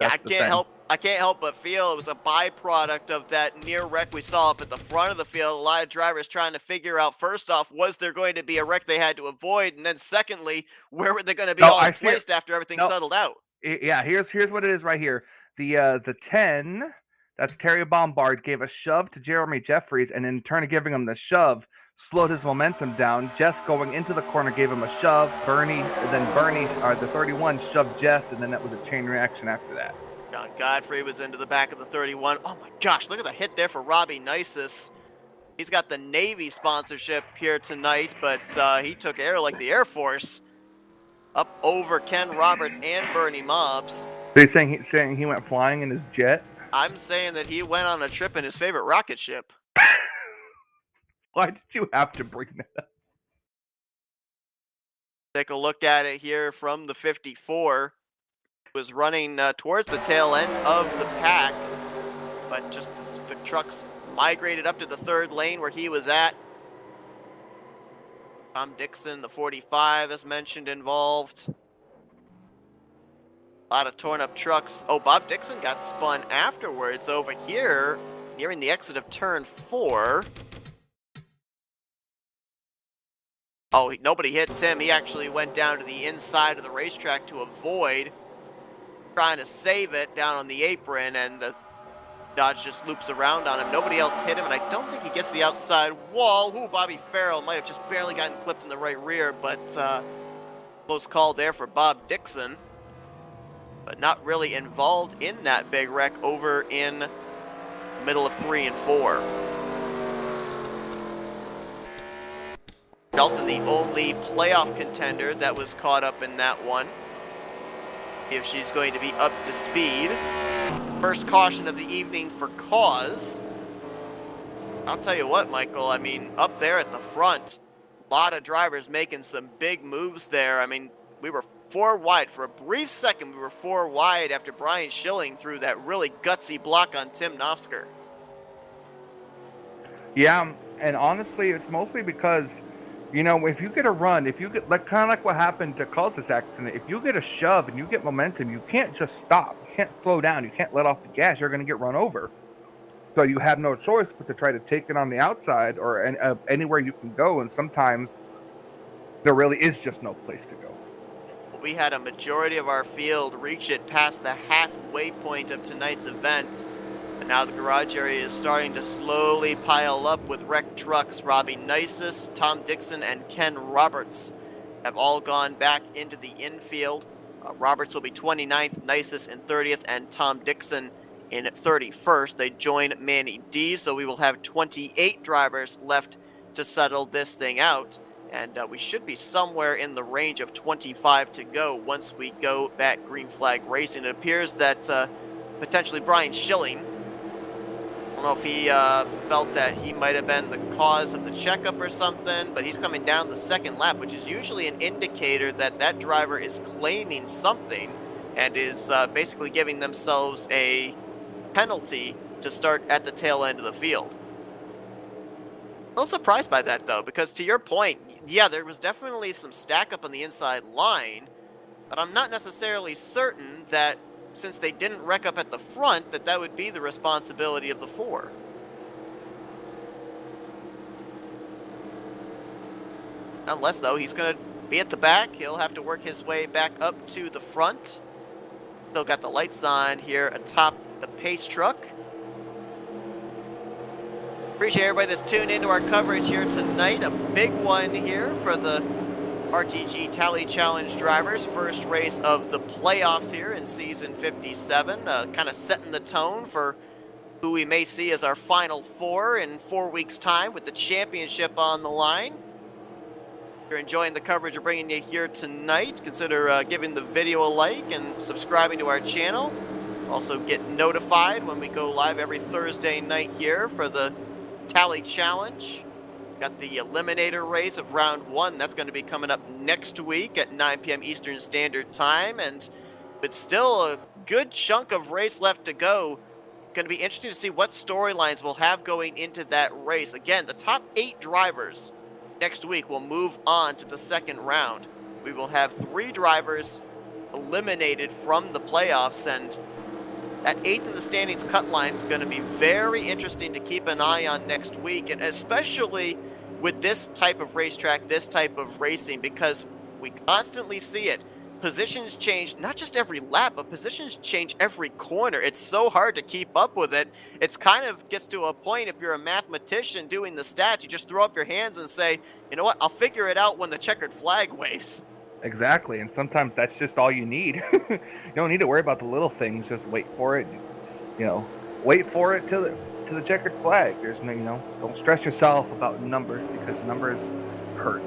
I can't help but feel it was a byproduct of that near wreck we saw up at the front of the field. A lot of drivers trying to figure out, first off, was there going to be a wreck they had to avoid, and then secondly, where were they going to be placed after everything settled out? Yeah, here's what it is right here. The 10, that's Terry Bombard, gave a shove to Jeremy Jeffries, and in turn of giving him the shove, slowed his momentum down. Jess going into the corner gave him a shove. The 31 shoved Jess, and then that was a chain reaction after that. John Godfrey was into the back of the 31. Oh my gosh, look at the hit there for Robbie Nices. He's got the Navy sponsorship here tonight, but he took air like the Air Force. Up over Ken Roberts and Bernie Mobbs. So you're saying he went flying in his jet? I'm saying that he went on a trip in his favorite rocket ship. Why did you have to bring that up? Take a look at it here from the 54. Was running towards the tail end of the pack, but just the trucks migrated up to the third lane where he was at. Tom Dixon, the 45, as mentioned, involved. A lot of torn up trucks. Oh, Bob Dixon got spun afterwards over here, nearing the exit of turn 4. Oh, nobody hits him. He actually went down to the inside of the racetrack to avoid, trying to save it down on the apron, and the Dodge just loops around on him. Nobody else hit him, and I don't think he gets the outside wall. Ooh, Bobby Farrell might have just barely gotten clipped in the right rear, but close call there for Bob Dixon. But not really involved in that big wreck over in the middle of 3 and 4. Shelton, the only playoff contender that was caught up in that one. If she's going to be up to speed. First caution of the evening for cause. I'll tell you what, Michael, I mean, up there at the front, a lot of drivers making some big moves there. I mean, we were four wide. For a brief second, we were four wide after Brian Schilling threw that really gutsy block on Tim Nofsker. Yeah, and honestly, it's mostly because, you know, if you get a run, if you get like kind of like what happened to cause this accident, if you get a shove and you get momentum, you can't just stop. You can't slow down. You can't let off the gas. You're going to get run over. So you have no choice but to try to take it on the outside or anywhere you can go. And sometimes there really is just no place to go. We had a majority of our field reach it past the halfway point of tonight's event. And now the garage area is starting to slowly pile up with wrecked trucks. Robbie Nisus, Tom Dixon, and Ken Roberts have all gone back into the infield. Roberts will be 29th, Nisus in 30th, and Tom Dixon in 31st. They join Manny D, so we will have 28 drivers left to settle this thing out. And we should be somewhere in the range of 25 to go once we go back green flag racing. It appears that potentially Brian Schilling, I don't know if he felt that he might have been the cause of the checkup or something, but he's coming down the second lap, which is usually an indicator that that driver is claiming something and is basically giving themselves a penalty to start at the tail end of the field. A little surprised by that, though, because to your point, yeah, there was definitely some stack up on the inside line, but I'm not necessarily certain that since they didn't wreck up at the front, that that would be the responsibility of the four. Unless, though, he's going to be at the back. He'll have to work his way back up to the front. Still got the lights on here atop the pace truck. Appreciate everybody that's tuned into our coverage here tonight. A big one here for the RTG Tally Challenge drivers. First race of the playoffs here in season 57. Kind of setting the tone for who we may see as our final four in 4 weeks' time with the championship on the line. If you're enjoying the coverage we're bringing you here tonight, consider giving the video a like and subscribing to our channel. Also get notified when we go live every Thursday night here for the Tally Challenge. Got the eliminator race of round one. That's going to be coming up next week at 9 p.m. Eastern Standard Time. And it's still a good chunk of race left to go. Going to be interesting to see what storylines we'll have going into that race. Again, the top 8 drivers next week will move on to the second round. We will have 3 drivers eliminated from the playoffs, and that 8th in the standings cut line is going to be very interesting to keep an eye on next week, and especially with this type of racetrack, this type of racing, because we constantly see it. Positions change not just every lap, but positions change every corner. It's so hard to keep up with it. It's kind of gets to a point, if you're a mathematician doing the stats, you just throw up your hands and say, you know what, I'll figure it out when the checkered flag waves. Exactly, and sometimes that's just all you need. You don't need to worry about the little things. Just wait for it. You know, wait for it to the checkered flag. There's no, you know, don't stress yourself about numbers because numbers hurt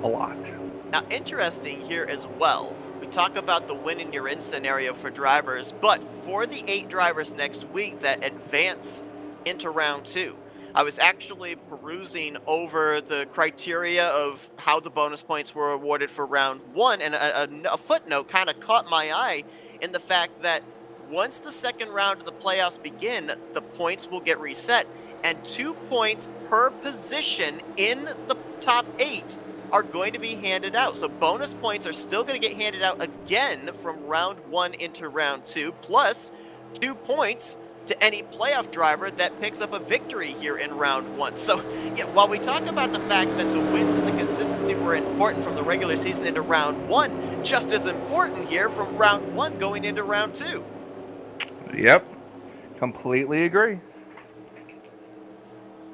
a lot. Now, interesting here as well. We talk about the win and you're in scenario for drivers, but for the 8 drivers next week that advance into round 2. I was actually perusing over the criteria of how the bonus points were awarded for round 1, and a footnote kind of caught my eye in the fact that once the second round of the playoffs begin, the points will get reset, and 2 points per position in the top 8 are going to be handed out. So bonus points are still going to get handed out again from round 1 into round 2, plus 2 points to any playoff driver that picks up a victory here in round 1. So yeah, while we talk about the fact that the wins and the consistency were important from the regular season into round 1, just as important here from round 1 going into round 2. Yep, completely agree.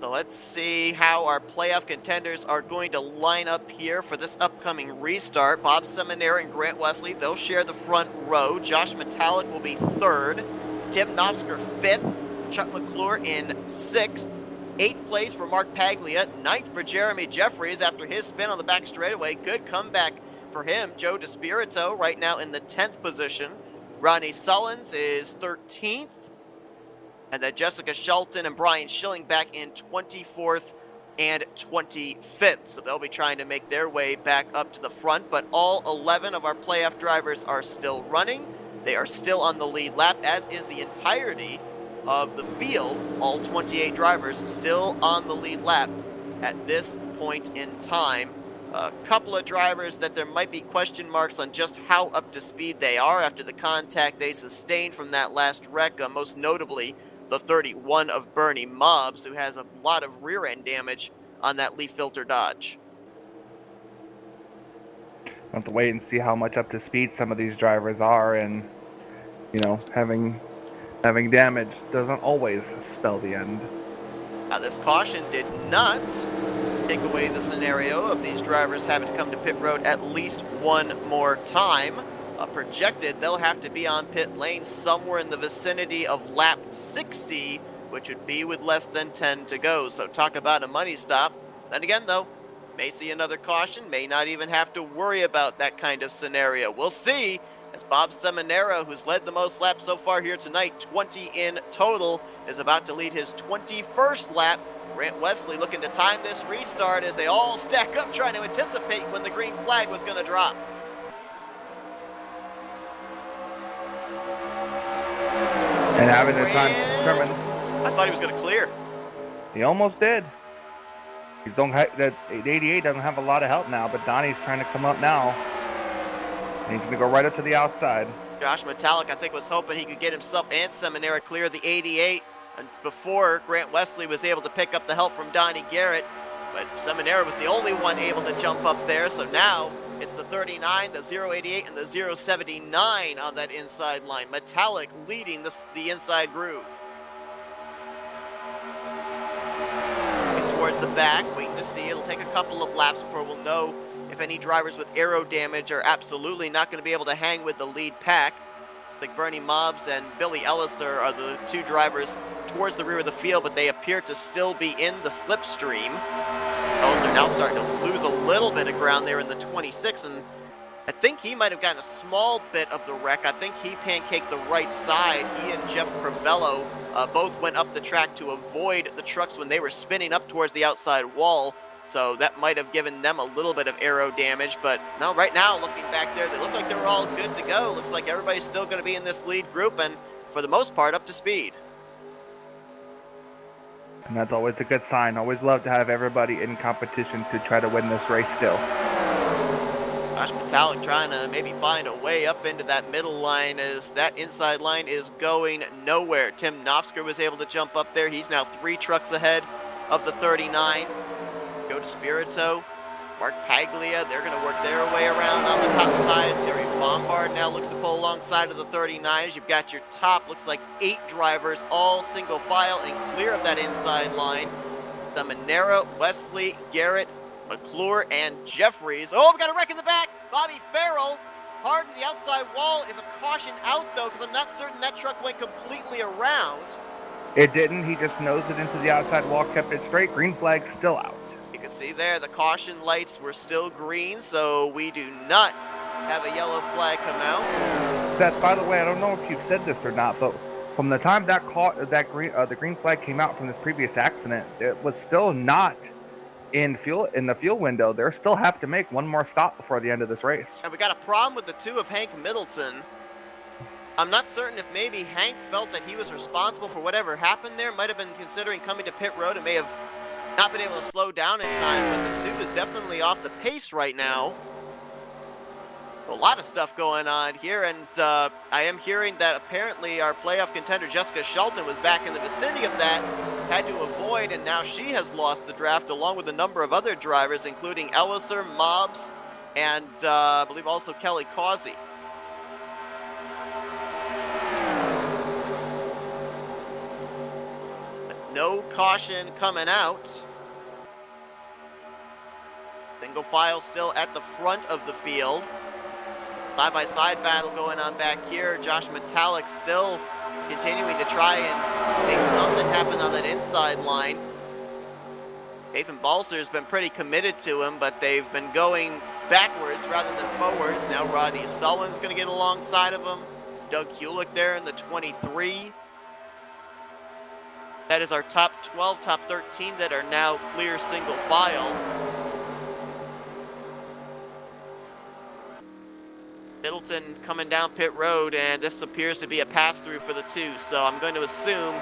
So let's see how our playoff contenders are going to line up here for this upcoming restart. Bob Seminary and Grant Wesley, they'll share the front row. Josh Metallic will be 3rd. Tim Nofsker 5th, Chuck McClure in 6th, 8th place for Mark Paglia, 9th for Jeremy Jeffries after his spin on the back straightaway. Good comeback for him. Joe DeSpirito right now in the 10th position. Ronnie Sullins is 13th. And then Jessica Shelton and Brian Schilling back in 24th and 25th. So they'll be trying to make their way back up to the front, but all 11 of our playoff drivers are still running. They are still on the lead lap, as is the entirety of the field. All 28 drivers still on the lead lap at this point in time. A couple of drivers that there might be question marks on just how up to speed they are after the contact they sustained from that last wreck, most notably the 31 of Bernie Mobbs, who has a lot of rear end damage on that leaf filter Dodge. We'll have to wait and see how much up to speed some of these drivers are, and you know, having damage doesn't always spell the end. Now, this caution did not take away the scenario of these drivers having to come to pit road at least one more time. Projected, they'll have to be on pit lane somewhere in the vicinity of lap 60, which would be with less than 10 to go. So talk about a money stop. Then again, though, may see another caution, may not even have to worry about that kind of scenario. We'll see, as Bob Seminara, who's led the most laps so far here tonight, 20 in total, is about to lead his 21st lap. Grant Wesley looking to time this restart as they all stack up, trying to anticipate when the green flag was going to drop. And having the time to determine. I thought he was going to clear. He almost did. That 88 doesn't have a lot of help now, but Donnie's trying to come up now. And he's going to go right up to the outside. Josh Metallic, I think, was hoping he could get himself and Seminara clear of the 88 before Grant Wesley was able to pick up the help from Donnie Garrett. But Seminara was the only one able to jump up there, so now it's the 39, the 088, and the 079 on that inside line. Metallic leading the inside groove. Towards the back, waiting to see. It'll take a couple of laps before we'll know if any drivers with aero damage are absolutely not going to be able to hang with the lead pack. Like Bernie Mobbs and Billy Elliser are the two drivers towards the rear of the field, but they appear to still be in the slipstream. Elliser now starting to lose a little bit of ground there in the 26, and I think he might have gotten a small bit of the wreck. I think he pancaked the right side. He and Jeff Crivello both went up the track to avoid the trucks when they were spinning up towards the outside wall. So that might have given them a little bit of aero damage. But no, right now, looking back there, they look like they were all good to go. Looks like everybody's still going to be in this lead group and, for the most part, up to speed. And that's always a good sign. Always love to have everybody in competition to try to win this race still. Josh Metallic trying to maybe find a way up into that middle line as that inside line is going nowhere. Tim Knopfsker was able to jump up there. He's now 3 trucks ahead of the 39. Go to Spirito. Mark Paglia, they're going to work their way around on the top side. Terry Bombard now looks to pull alongside of the 39s. You've got your top, looks like 8 drivers, all single file and clear of that inside line. Seminara, Wesley, Garrett, McClure, and Jeffries. Oh, we got a wreck in the back. Bobby Farrell, hard to the outside wall. Is a caution out, though, because I'm not certain that truck went completely around. It didn't. He just nosed it into the outside wall, kept it straight. Green flag still out. You can see there the caution lights were still green, so we do not have a yellow flag come out. That, by the way, I don't know if you've said this or not, but from the time the green flag came out from this previous accident, it was still not in the fuel window. They still have to make one more stop before the end of this race. And we got a problem with the 2 of Hank Middleton. I'm not certain if maybe Hank felt that he was responsible for whatever happened there. Might have been considering coming to pit road and may have not been able to slow down in time, but the 2 is definitely off the pace right now. A lot of stuff going on here, and I am hearing that apparently our playoff contender Jessica Shelton was back in the vicinity of that, had to avoid, and now she has lost the draft along with a number of other drivers, including Elliser, Mobbs, and I believe also Kelly Causey. No caution coming out. Single file still at the front of the field. Side-by-side battle going on back here. Josh Metallic still continuing to try and make something happen on that inside line. Nathan Balser has been pretty committed to him, but they've been going backwards rather than forwards. Now Rodney Sullivan's going to get alongside of him. Doug Hewlick there in the 23. That is our top 12, top 13 that are now clear single file. Middleton coming down pit road, and this appears to be a pass-through for the two, so I'm going to assume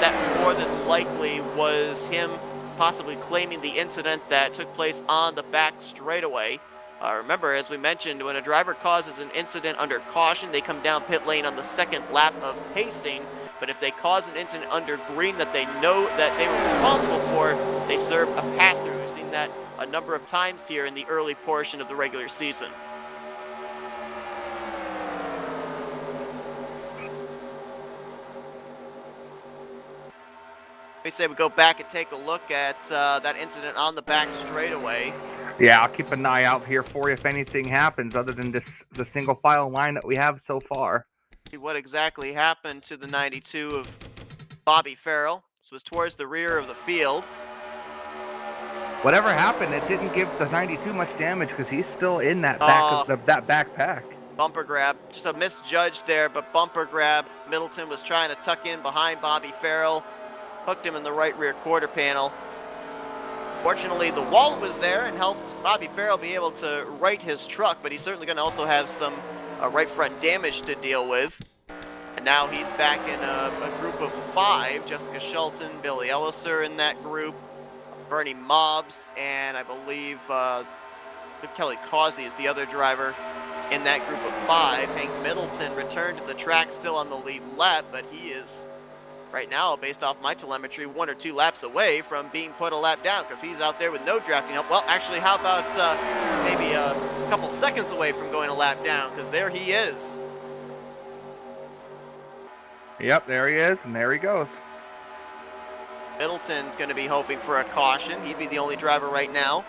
that more than likely was him possibly claiming the incident that took place on the back straightaway. Remember, as we mentioned, when a driver causes an incident under caution, they come down pit lane on the second lap of pacing, but if they cause an incident under green that they know that they were responsible for, they serve a pass-through. We've seen that a number of times here in the early portion of the regular season. We say we go back and take a look at that incident on the back straightaway. Yeah, I'll keep an eye out here for you if anything happens other than the single file line that we have so far. See what exactly happened to the 92 of Bobby Farrell. This was towards the rear of the field. Whatever happened, it didn't give the 92 much damage because he's still in that back of that backpack. Bumper grab, just a misjudge there, but bumper grab. Middleton was trying to tuck in behind Bobby Farrell, hooked him in the right rear quarter panel. Fortunately, the wall was there and helped Bobby Farrell be able to right his truck, but he's certainly going to also have some right front damage to deal with. And now he's back in a group of 5. Jessica Shelton, Billy Elliser in that group, Bernie Mobbs, and I believe Kelly Causey is the other driver in that group of 5. Hank Middleton returned to the track still on the lead lap, but he is right now, based off my telemetry, 1 or 2 laps away from being put a lap down because he's out there with no drafting help. Well, actually, how about maybe a couple seconds away from going a lap down, because there he is. Yep, there he is, and there he goes. Middleton's going to be hoping for a caution. He'd be the only driver right now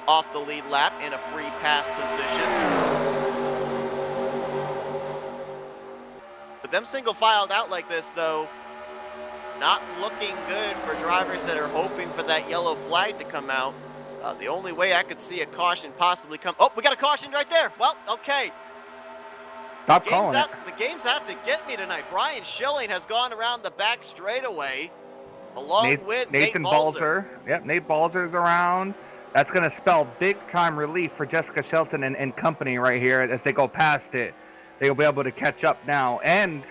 off the lead lap in a free pass position. With them single filed out like this, though, not looking good for drivers that are hoping for that yellow flag to come out. The only way I could see a caution possibly come... Oh, we got a caution right there. Well, okay. Stop calling it. The game's out to get me tonight. Brian Schilling has gone around the back straightaway along with Nathan Balzer. Yep, Nate Balzer's around. That's going to spell big-time relief for Jessica Shelton and company right here as they go past it. They'll be able to catch up now. And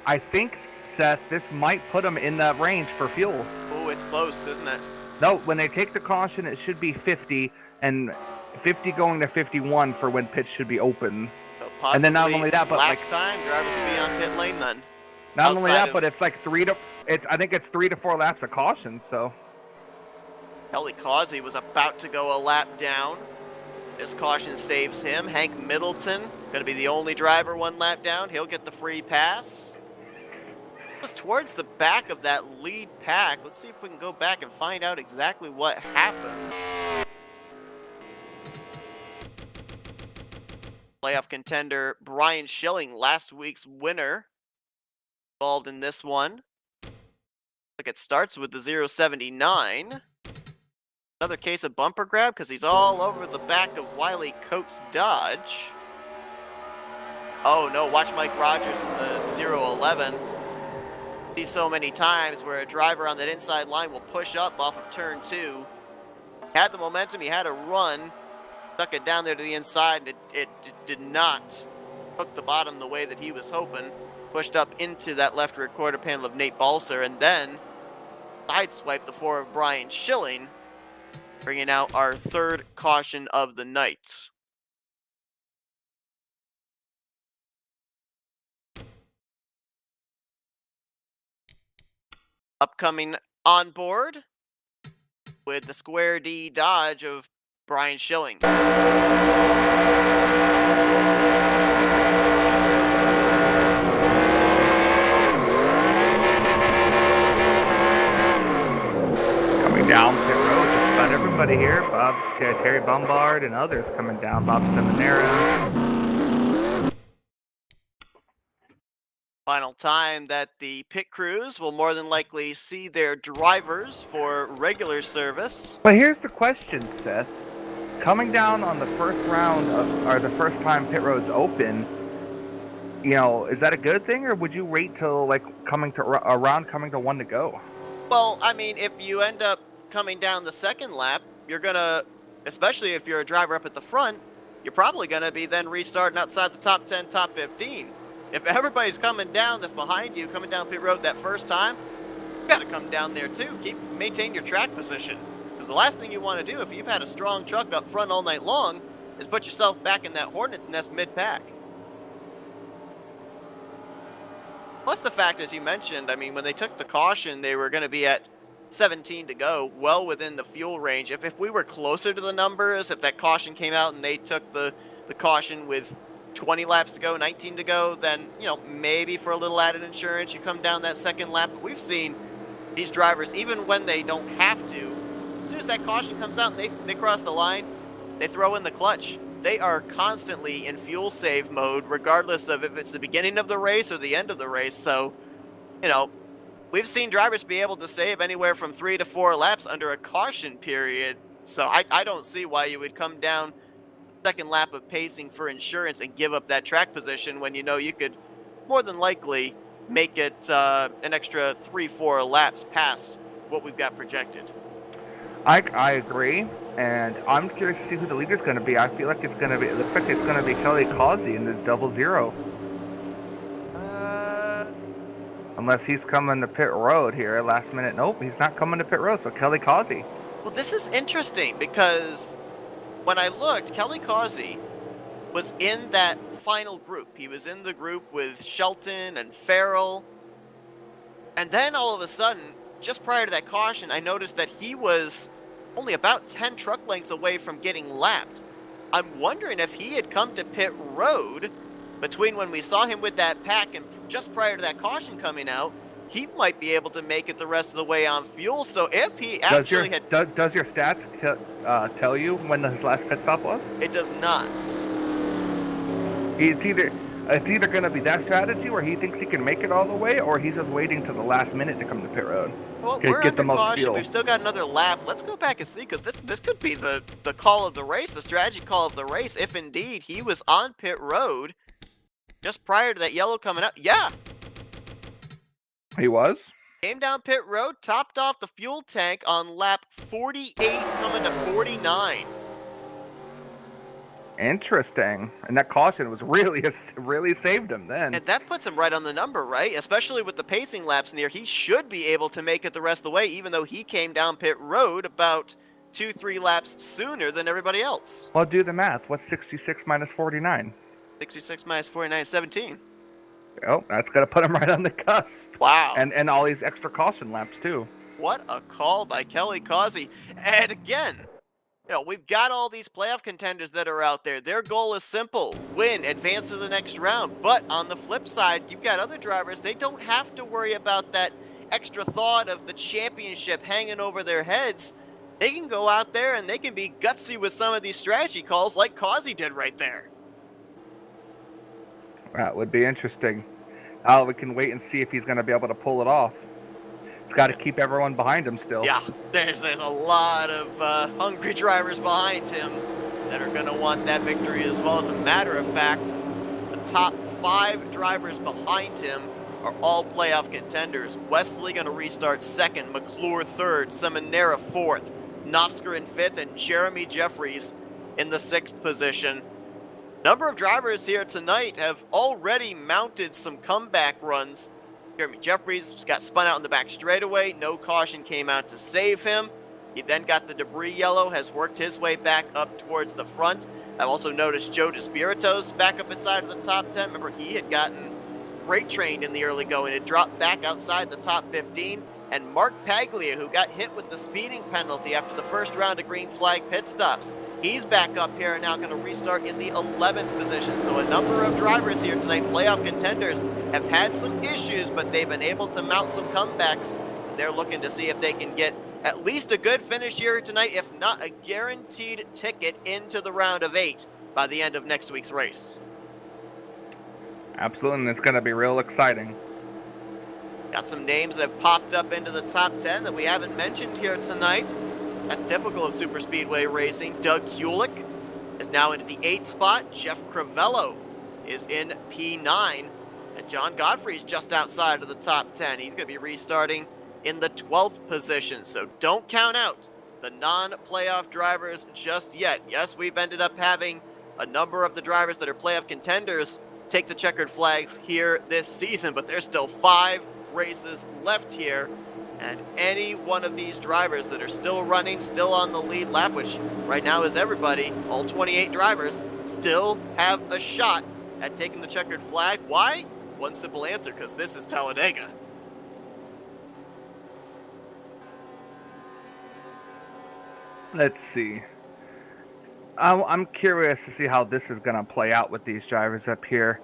I think, Seth, this might put them in the range for fuel. Oh, it's close, isn't it? No, when they take the caution, it should be 50, and 50 going to 51 for when pits should be open. So and then not only that, but last time drivers will be on pit lane then. Not only that, but it's like I think it's 3 to 4 laps of caution. So Kelly Causey was about to go a lap down. This caution saves him. Hank Middleton going to be the only driver 1 lap down. He'll get the free pass. Just towards the back of that lead pack. Let's see if we can go back and find out exactly what happened. Playoff contender Brian Schilling, last week's winner, involved in this one. Look, it starts with the 079. Another case of bumper grab because he's all over the back of Wiley Coates' Dodge. Oh no, watch Mike Rogers in the 011. See so many times where a driver on that inside line will push up off of turn 2. He had the momentum, he had a run, stuck it down there to the inside, and it did not hook the bottom the way that he was hoping. Pushed up into that left rear quarter panel of Nate Balser, and then sideswiped the 4 of Brian Schilling, bringing out our 3rd caution of the night. Upcoming on board with the Square D Dodge of Brian Schilling. Coming down pit road, just about everybody here. Terry Bombard and others coming down. Bob Seminara. Final time that the pit crews will more than likely see their drivers for regular service. But here's the question, Seth. Coming down on the first round or the first time pit roads open, is that a good thing, or would you wait till coming to 1 to go? Well, I mean, if you end up coming down the second lap, you're gonna, especially if you're a driver up at the front, you're probably gonna be then restarting outside the top 10, top 15. If everybody's coming down that's behind you, coming down pit road that first time, you gotta come down there too. Maintain your track position. Because the last thing you want to do if you've had a strong truck up front all night long is put yourself back in that hornet's nest mid-pack. Plus the fact, as you mentioned, I mean, when they took the caution, they were going to be at 17 to go, well within the fuel range. If we were closer to the numbers, if that caution came out and they took the caution with 20 laps to go, 19 to go, then, you know, maybe for a little added insurance, you come down that second lap. But we've seen these drivers, even when they don't have to, as soon as that caution comes out and they cross the line, they throw in the clutch. They are constantly in fuel save mode, regardless of if it's the beginning of the race or the end of the race. So, you know, we've seen drivers be able to save anywhere from 3 to 4 laps under a caution period. So I don't see why you would come down the second lap of pacing for insurance and give up that track position when you know you could more than likely make it an extra 3-4 laps past what we've got projected. I agree, and I'm curious to see who the leader's going to be. I feel like it looks like it's going to be Kelly Causey in this 00. Unless he's coming to pit road here last minute. Nope, he's not coming to pit road, so Kelly Causey. Well, this is interesting because when I looked, Kelly Causey was in that final group. He was in the group with Shelton and Farrell. And then all of a sudden, just prior to that caution, I noticed that he was only about 10 truck lengths away from getting lapped. I'm wondering if he had come to pit road between when we saw him with that pack and just prior to that caution coming out. He might be able to make it the rest of the way on fuel. So if he actually does your stats tell you when his last pit stop was? It does not. It's either going to be that strategy where he thinks he can make it all the way, or he's just waiting to the last minute to come to pit road. Well, we're under caution. We've still got another lap. Let's go back and see, because this could be the call of the race, the strategy call of the race, if indeed he was on pit road just prior to that yellow coming out. Yeah. He was? Came down pit road, topped off the fuel tank on lap 48 coming to 49. Interesting. And that caution was really saved him then. And that puts him right on the number, right? Especially with the pacing laps near. He should be able to make it the rest of the way, even though he came down pit road about 2-3 laps sooner than everybody else. Well, do the math. What's 66 minus 49? 66 minus 49 is 17. Oh, that's going to put him right on the cusp. Wow. And all these extra caution laps, too. What a call by Kelly Causey. And again, you know, we've got all these playoff contenders that are out there. Their goal is simple: win, advance to the next round. But on the flip side, you've got other drivers. They don't have to worry about that extra thought of the championship hanging over their heads. They can go out there and they can be gutsy with some of these strategy calls like Causey did right there. That would be interesting. We can wait and see if he's going to be able to pull it off. He's got to keep everyone behind him still. Yeah, there's a lot of hungry drivers behind him that are going to want that victory as well. As a matter of fact, the top 5 drivers behind him are all playoff contenders. Wesley going to restart 2nd, McClure 3rd, Seminara 4th, Nofsker in 5th, and Jeremy Jeffries in the 6th position. Number of drivers here tonight have already mounted some comeback runs. Jeremy Jeffries got spun out in the back straightaway. No caution came out to save him. He then got the debris yellow, has worked his way back up towards the front. I've also noticed Joe DeSpiritos back up inside of the top 10. Remember, he had gotten freight trained in the early going. It dropped back outside the top 15. And Mark Paglia, who got hit with the speeding penalty after the first round of green flag pit stops, he's back up here and now going to restart in the 11th position. So a number of drivers here tonight, playoff contenders, have had some issues, but they've been able to mount some comebacks. And they're looking to see if they can get at least a good finish here tonight, if not a guaranteed ticket into the round of 8 by the end of next week's race. Absolutely, and it's going to be real exciting. Got some names that have popped up into the top 10 that we haven't mentioned here tonight. That's typical of super speedway racing. Doug Hewlick is now into the 8th spot. Jeff Crivello is in P9. And John Godfrey's just outside of the top 10. He's going to be restarting in the 12th position. So don't count out the non-playoff drivers just yet. Yes, we've ended up having a number of the drivers that are playoff contenders take the checkered flags here this season, but there's still 5 races left here. And any one of these drivers that are still running, still on the lead lap, which right now is everybody, all 28 drivers, still have a shot at taking the checkered flag. Why? One simple answer, because this is Talladega. Let's see. I'm curious to see how this is going to play out with these drivers up here.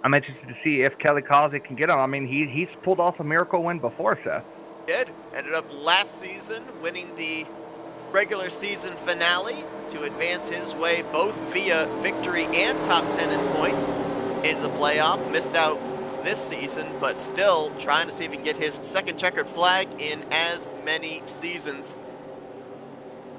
I'm interested to see if Kelly Causey can get him. I mean, he's pulled off a miracle win before, Seth. Did. Ended up last season winning the regular season finale to advance his way both via victory and top 10 in points into the playoff. Missed out this season, but still trying to see if he can get his second checkered flag in as many seasons.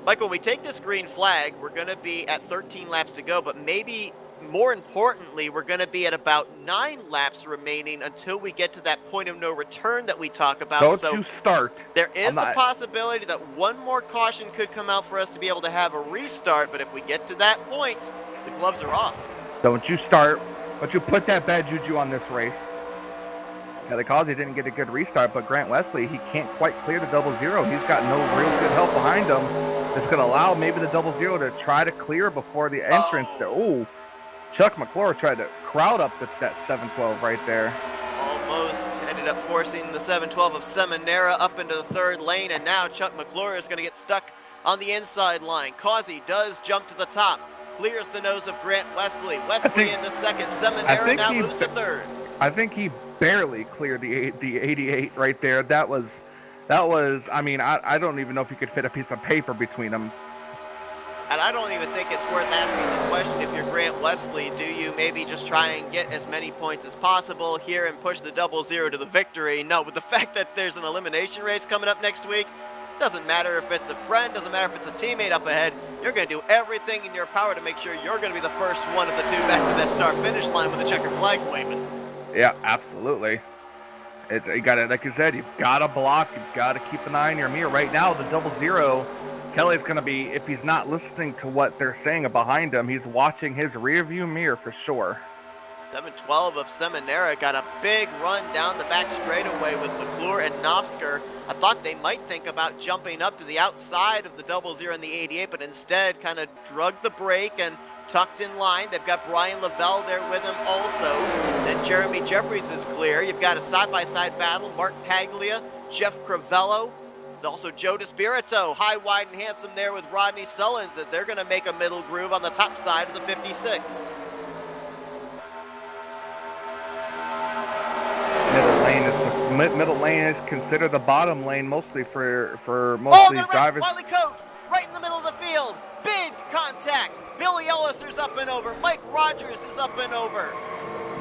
Like, when we take this green flag, we're going to be at 13 laps to go, but maybe more importantly, we're going to be at about 9 laps remaining until we get to that point of no return that we talk about. Don't you start. There is the possibility that one more caution could come out for us to be able to have a restart, but if we get to that point, the gloves are off. Don't you start. Don't you put that bad juju on this race. Kelly Causey didn't get a good restart, but Grant Wesley, he can't quite clear the double zero. He's got no real good help behind him. It's going to allow maybe the double zero to try to clear before the entrance. Oh, Chuck McClure tried to crowd up that 712 right there. Almost ended up forcing the 712 of Seminara up into the third lane, and now Chuck McClure is going to get stuck on the inside line. Causey does jump to the top, clears the nose of Grant Wesley. Wesley into second, Seminara now moves to third. I think he barely cleared the 88 right there. That was, I mean, I don't even know if you could fit a piece of paper between them. And I don't even think it's worth asking the question, if you're Grant Wesley, do you maybe just try and get as many points as possible here and push the double zero to the victory? No, with the fact that there's an elimination race coming up next week, doesn't matter if it's a friend, doesn't matter if it's a teammate up ahead, you're going to do everything in your power to make sure you're going to be the first one of the two back to that start-finish line with the checkered flags waving. Yeah, absolutely. You got to, like you said, you've got to block, you've got to keep an eye on your mirror. Right now, the double zero, Kelly's going to be, if he's not listening to what they're saying behind him, he's watching his rearview mirror for sure. 712 of Seminara got a big run down the back straightaway with McClure and Nofsker. I thought they might think about jumping up to the outside of the double zero in the 88, but instead kind of drug the brake and tucked in line. They've got Brian Lavelle there with him also. Then Jeremy Jeffries is clear. You've got a side-by-side battle. Mark Paglia, Jeff Crivello, also Joe DeSpirito, high, wide, and handsome there with Rodney Sullins as they're going to make a middle groove on the top side of the 56. Middle lane is considered the bottom lane mostly for most of these drivers. Wiley Coat right in the middle of the field. Big contact. Billy Elliser's up and over. Mike Rogers is up and over.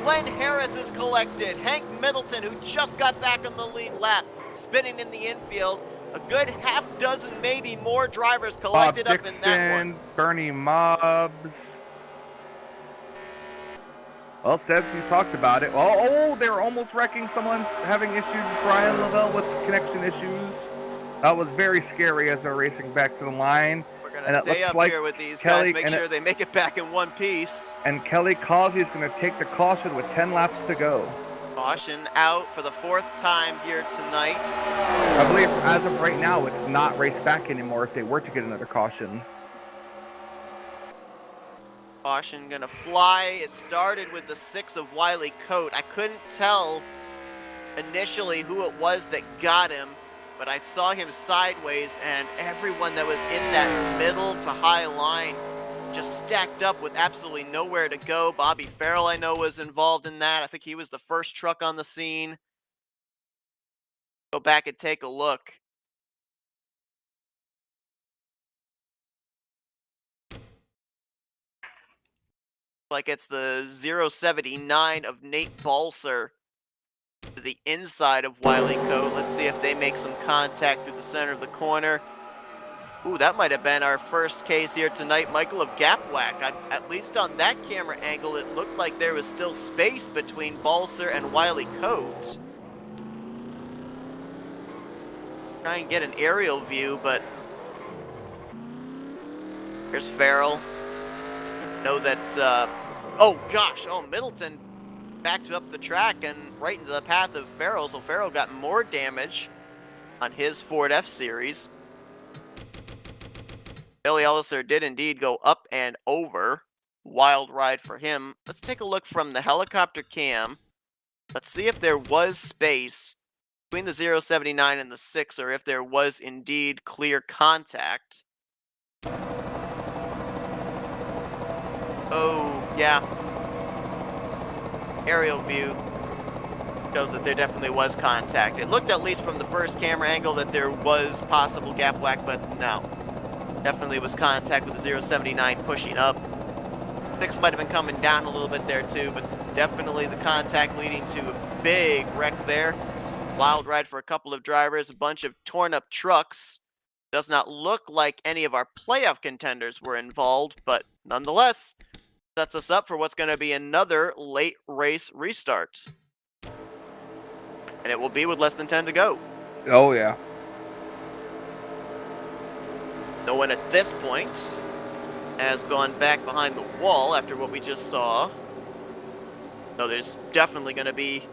Glenn Harris is collected. Hank Middleton, who just got back on the lead lap, spinning in the infield. A good half dozen, maybe more drivers collected Bob up in that one. Bernie Mobbs. Well, Seth, you talked about it. Oh, they're almost wrecking. Someone's having issues. Brian Lavelle with connection issues. That was very scary as they're racing back to the line. We're going to stay up here with these guys, make sure they make it back in one piece. And Kelly Causey is going to take the caution with 10 laps to go. Caution out for the 4th time here tonight. I believe as of right now, it's not race back anymore if they were to get another caution. Caution gonna fly. It started with the 6 of Wiley Coat. I couldn't tell initially who it was that got him, but I saw him sideways, and everyone that was in that middle to high line just stacked up with absolutely nowhere to go. Bobby Farrell, I know, was involved in that. I think he was the first truck on the scene. Go back and take a look. Like it's the 079 of Nate Balser to the inside of Wiley Coat. Let's see if they make some contact through the center of the corner. Ooh, that might have been our first case here tonight, Michael, of gap whack. At least on that camera angle, it looked like there was still space between Balser and Wiley Coat. try and get an aerial view, but here's Farrell. Know that, oh gosh, oh, Middleton backed up the track and right into the path of Farrell, so Farrell got more damage on his Ford F-Series. Billy Elliser did indeed go up and over. Wild ride for him. Let's take a look from the helicopter cam. Let's see if there was space between the 079 and the 6, or if there was indeed clear contact. Oh, yeah. Aerial view shows that there definitely was contact. It looked, at least from the first camera angle, that there was possible gap whack, but no. Definitely was contact with the 079 pushing up. 6 might have been coming down a little bit there too, but definitely the contact leading to a big wreck there. Wild ride for a couple of drivers, a bunch of torn up trucks. Does not look like any of our playoff contenders were involved, but nonetheless, sets us up for what's going to be another late race restart. And it will be with less than 10 to go. Oh, yeah. No one at this point has gone back behind the wall after what we just saw. So there's definitely going to be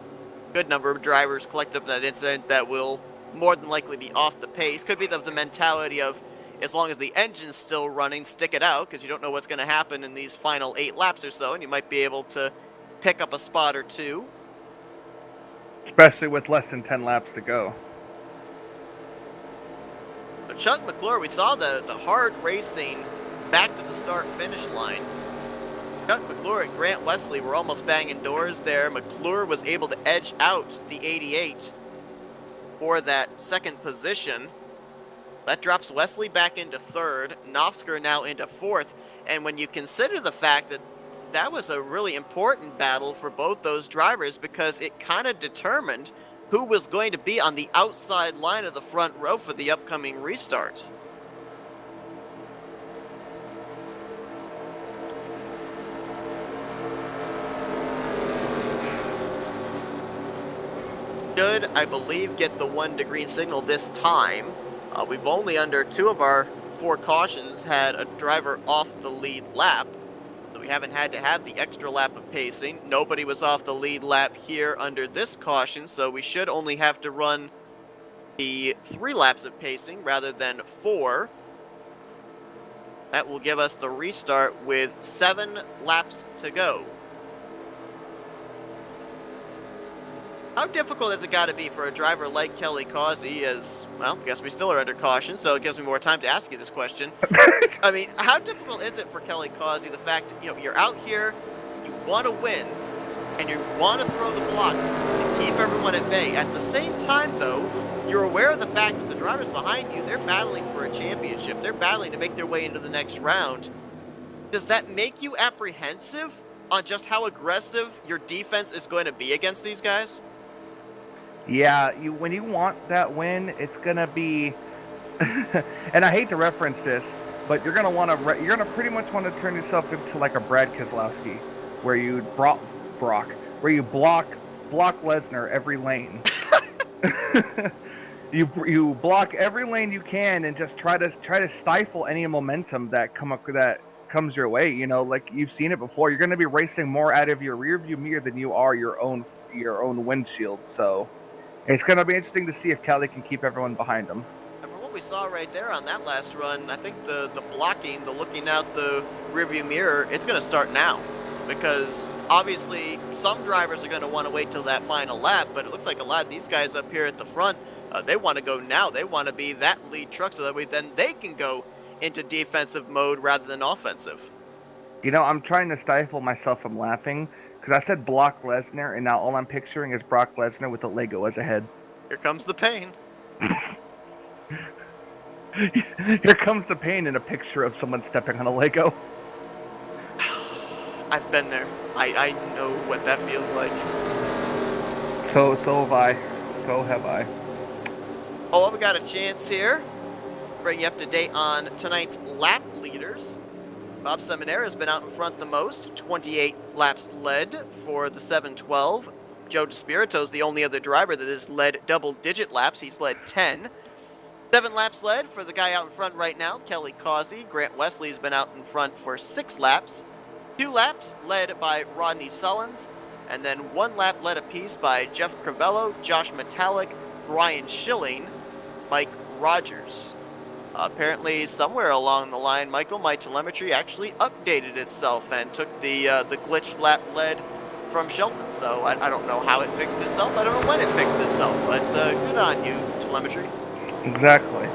a good number of drivers collected up in that incident that will more than likely be off the pace. Could be the mentality of, as long as the engine's still running, stick it out, because you don't know what's going to happen in these final 8 laps or so, and you might be able to pick up a spot or two. Especially with less than 10 laps to go. But Chuck McClure, we saw the hard racing back to the start-finish line. Chuck McClure and Grant Wesley were almost banging doors there. McClure was able to edge out the 88 for that second position. That drops Wesley back into third, Nofsker now into fourth. And when you consider the fact that that was a really important battle for both those drivers, because it kind of determined who was going to be on the outside line of the front row for the upcoming restart. Should, I believe, get the 1 green signal this time. We've only, under 2 of our 4 cautions, had a driver off the lead lap. So we haven't had to have the extra lap of pacing. Nobody was off the lead lap here under this caution, so we should only have to run the 3 laps of pacing rather than 4. That will give us the restart with 7 laps to go. How difficult has it got to be for a driver like Kelly Causey, as, well, I guess we still are under caution, so it gives me more time to ask you this question. I mean, how difficult is it for Kelly Causey, the fact, you're out here, you want to win, and you want to throw the blocks to keep everyone at bay. At the same time, though, you're aware of the fact that the drivers behind you, they're battling for a championship. They're battling to make their way into the next round. Does that make you apprehensive on just how aggressive your defense is going to be against these guys? Yeah, when you want that win, it's gonna be, and I hate to reference this, but you're gonna pretty much want to turn yourself into like a Brad Keselowski, where you block Lesnar every lane. You block every lane you can and just try to stifle any momentum that comes your way. Like you've seen it before. You're gonna be racing more out of your rearview mirror than you are your own windshield. So it's going to be interesting to see if Kelly can keep everyone behind him. And from what we saw right there on that last run, I think the blocking, the looking out the rearview mirror, it's going to start now. Because obviously some drivers are going to want to wait till that final lap, but it looks like a lot of these guys up here at the front, they want to go now. They want to be that lead truck so that way then they can go into defensive mode rather than offensive. I'm trying to stifle myself from laughing, because I said Brock Lesnar, and now all I'm picturing is Brock Lesnar with a Lego as a head. Here comes the pain. Here comes the pain in a picture of someone stepping on a Lego. I've been there. I know what that feels like. So have I. So have I. Oh, well, we got a chance here. Bring you up to date on tonight's lap leaders. Bob Seminara has been out in front the most, 28 laps led for the 712. Joe DeSpirito is the only other driver that has led double-digit laps. He's led 10. 7 laps led for the guy out in front right now, Kelly Causey. Grant Wesley's been out in front for 6 laps. 2 laps led by Rodney Sullins, and then 1 lap led apiece by Jeff Crivello, Josh Metallic, Brian Schilling, Mike Rogers. Apparently, somewhere along the line, Michael, my telemetry actually updated itself and took the glitched lap lead from Shelton. So I don't know how it fixed itself. I don't know when it fixed itself, but good on you, telemetry. Exactly.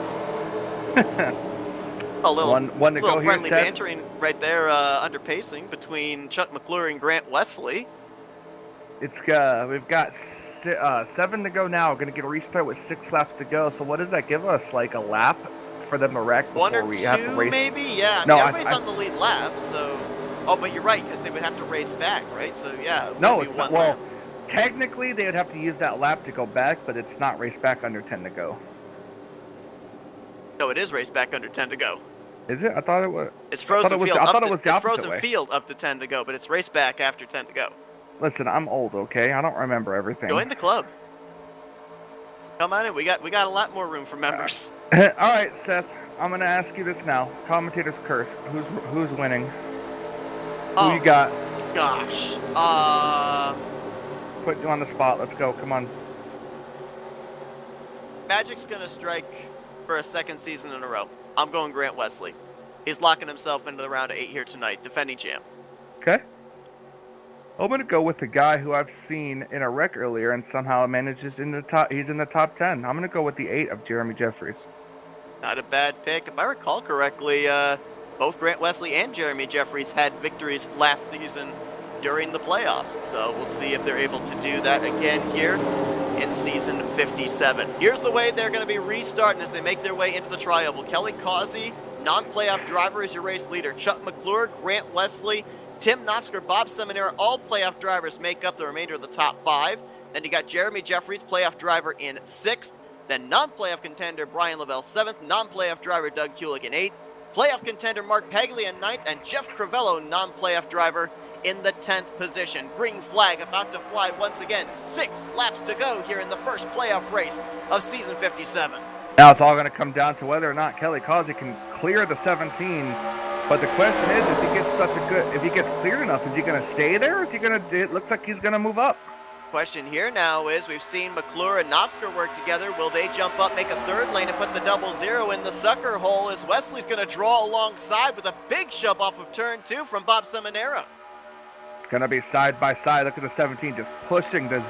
A little, one to little go friendly here, Seth. bantering right there, under pacing between Chuck McClure and Grant Wesley. We've got 7 to go now. We're going to get a restart with 6 laps to go. So what does that give us? Like a lap for them to wreck before 1 or we have to 2, race? maybe? Yeah, I mean, everybody's on the lead lap, so... Oh, but you're right, because they would have to race back, right? So, yeah, it No, would be it's one not. Well, lap. technically, they would have to use that lap to go back, but it's not race back under 10 to go. No, it is race back under 10 to go. Is it? I thought it was. It's frozen field. I thought it was the it's opposite frozen way. field up to 10 to go, but it's race back after 10 to go. Listen, I'm old, okay? I don't remember everything. Join the club. Come on in. We got a lot more room for members. All right, Seth. I'm gonna ask you this now. Commentator's curse. Who's winning? Oh, Who you got? Gosh. Put you on the spot. Let's go. Come on. Magic's gonna strike for a 2nd season in a row. I'm going Grant Wesley. He's locking himself into the round of 8 here tonight, defending champ. Okay. I'm gonna go with the guy who I've seen in a wreck earlier and somehow manages in the top. He's in the top 10. I'm gonna go with the 8 of Jeremy Jeffries. Not a bad pick. If I recall correctly, both Grant Wesley and Jeremy Jeffries had victories last season during the playoffs. So we'll see if they're able to do that again here in season 57. Here's the way they're going to be restarting as they make their way into the tri-oval. Kelly Causey, non-playoff driver, is your race leader. Chuck McClure, Grant Wesley, Tim Knopsker, Bob Seminara, all playoff drivers make up the remainder of the top 5. Then you got Jeremy Jeffries, playoff driver, in 6th. Then non-playoff contender Brian Lavelle 7th, non-playoff driver Doug Kulik in 8th, playoff contender Mark Paglia in 9th, and Jeff Crivello, non-playoff driver, in the 10th position. Green flag about to fly once again. 6 laps to go here in the first playoff race of season 57. Now it's all going to come down to whether or not Kelly Causey can clear the 17. But the question is, if he gets cleared enough, is he going to stay there? Or is he going to? It looks like he's going to move up. Question here now is, we've seen McClure and Knopsker work together. Will they jump up, make a 3rd lane, and put the 00 in the sucker hole as Wesley's going to draw alongside with a big shove off of turn 2 from Bob Seminara? It's going to be side by side. Look at the 17 just pushing the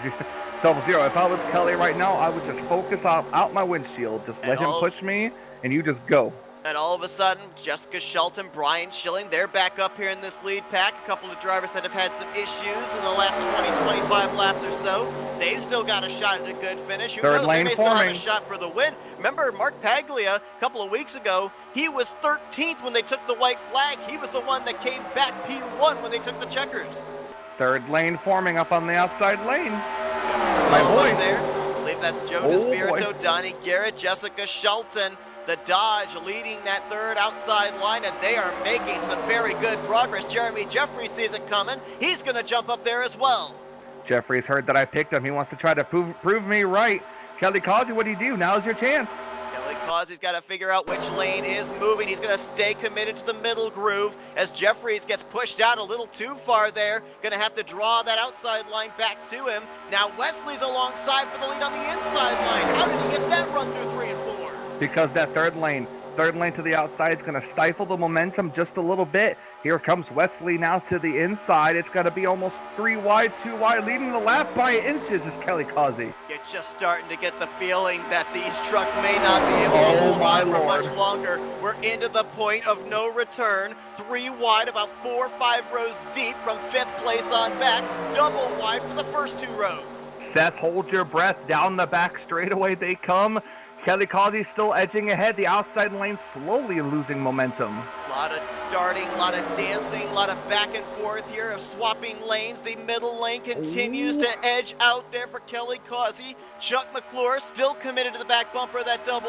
00. If I was Kelly right now, I would just focus out my windshield. Just let him push me, and you just go. And all of a sudden, Jessica Shelton, Brian Schilling, they're back up here in this lead pack. A couple of drivers that have had some issues in the last 20-25 laps or so. They've still got a shot at a good finish. Who knows, they may still have a shot for the win. Remember, Mark Paglia, a couple of weeks ago, he was 13th when they took the white flag. He was the one that came back P1 when they took the checkers. 3rd lane forming up on the outside lane. My boy. There. I believe that's Joe DeSpirito, Donnie Garrett, Jessica Shelton. The Dodge leading that 3rd outside line, and they are making some very good progress. Jeremy Jeffries sees it coming. He's going to jump up there as well. Jeffries heard that I picked him. He wants to try to prove me right. Kelly Causey, what do you do? Now's your chance. Kelly Causey's got to figure out which lane is moving. He's going to stay committed to the middle groove as Jeffries gets pushed out a little too far there. Going to have to draw that outside line back to him. Now Wesley's alongside for the lead on the inside line. How did he get that run through 3 and 4? Because that 3rd lane to the outside is going to stifle the momentum just a little bit. Here comes Wesley now to the inside. It's going to be almost 3 wide, 2 wide, leading the lap by inches is Kelly Causey. You're just starting to get the feeling that these trucks may not be able to hold on for much longer. We're into the point of no return. 3 wide, about 4 or 5 rows deep from 5th place on back. Double wide for the first 2 rows. Seth, hold your breath. Down the back straightaway they come. Kelly Causey still edging ahead. The outside lane slowly losing momentum. A lot of darting, a lot of dancing, a lot of back and forth here of swapping lanes. The middle lane continues to edge out there for Kelly Causey. Chuck McClure still committed to the back bumper of that 00.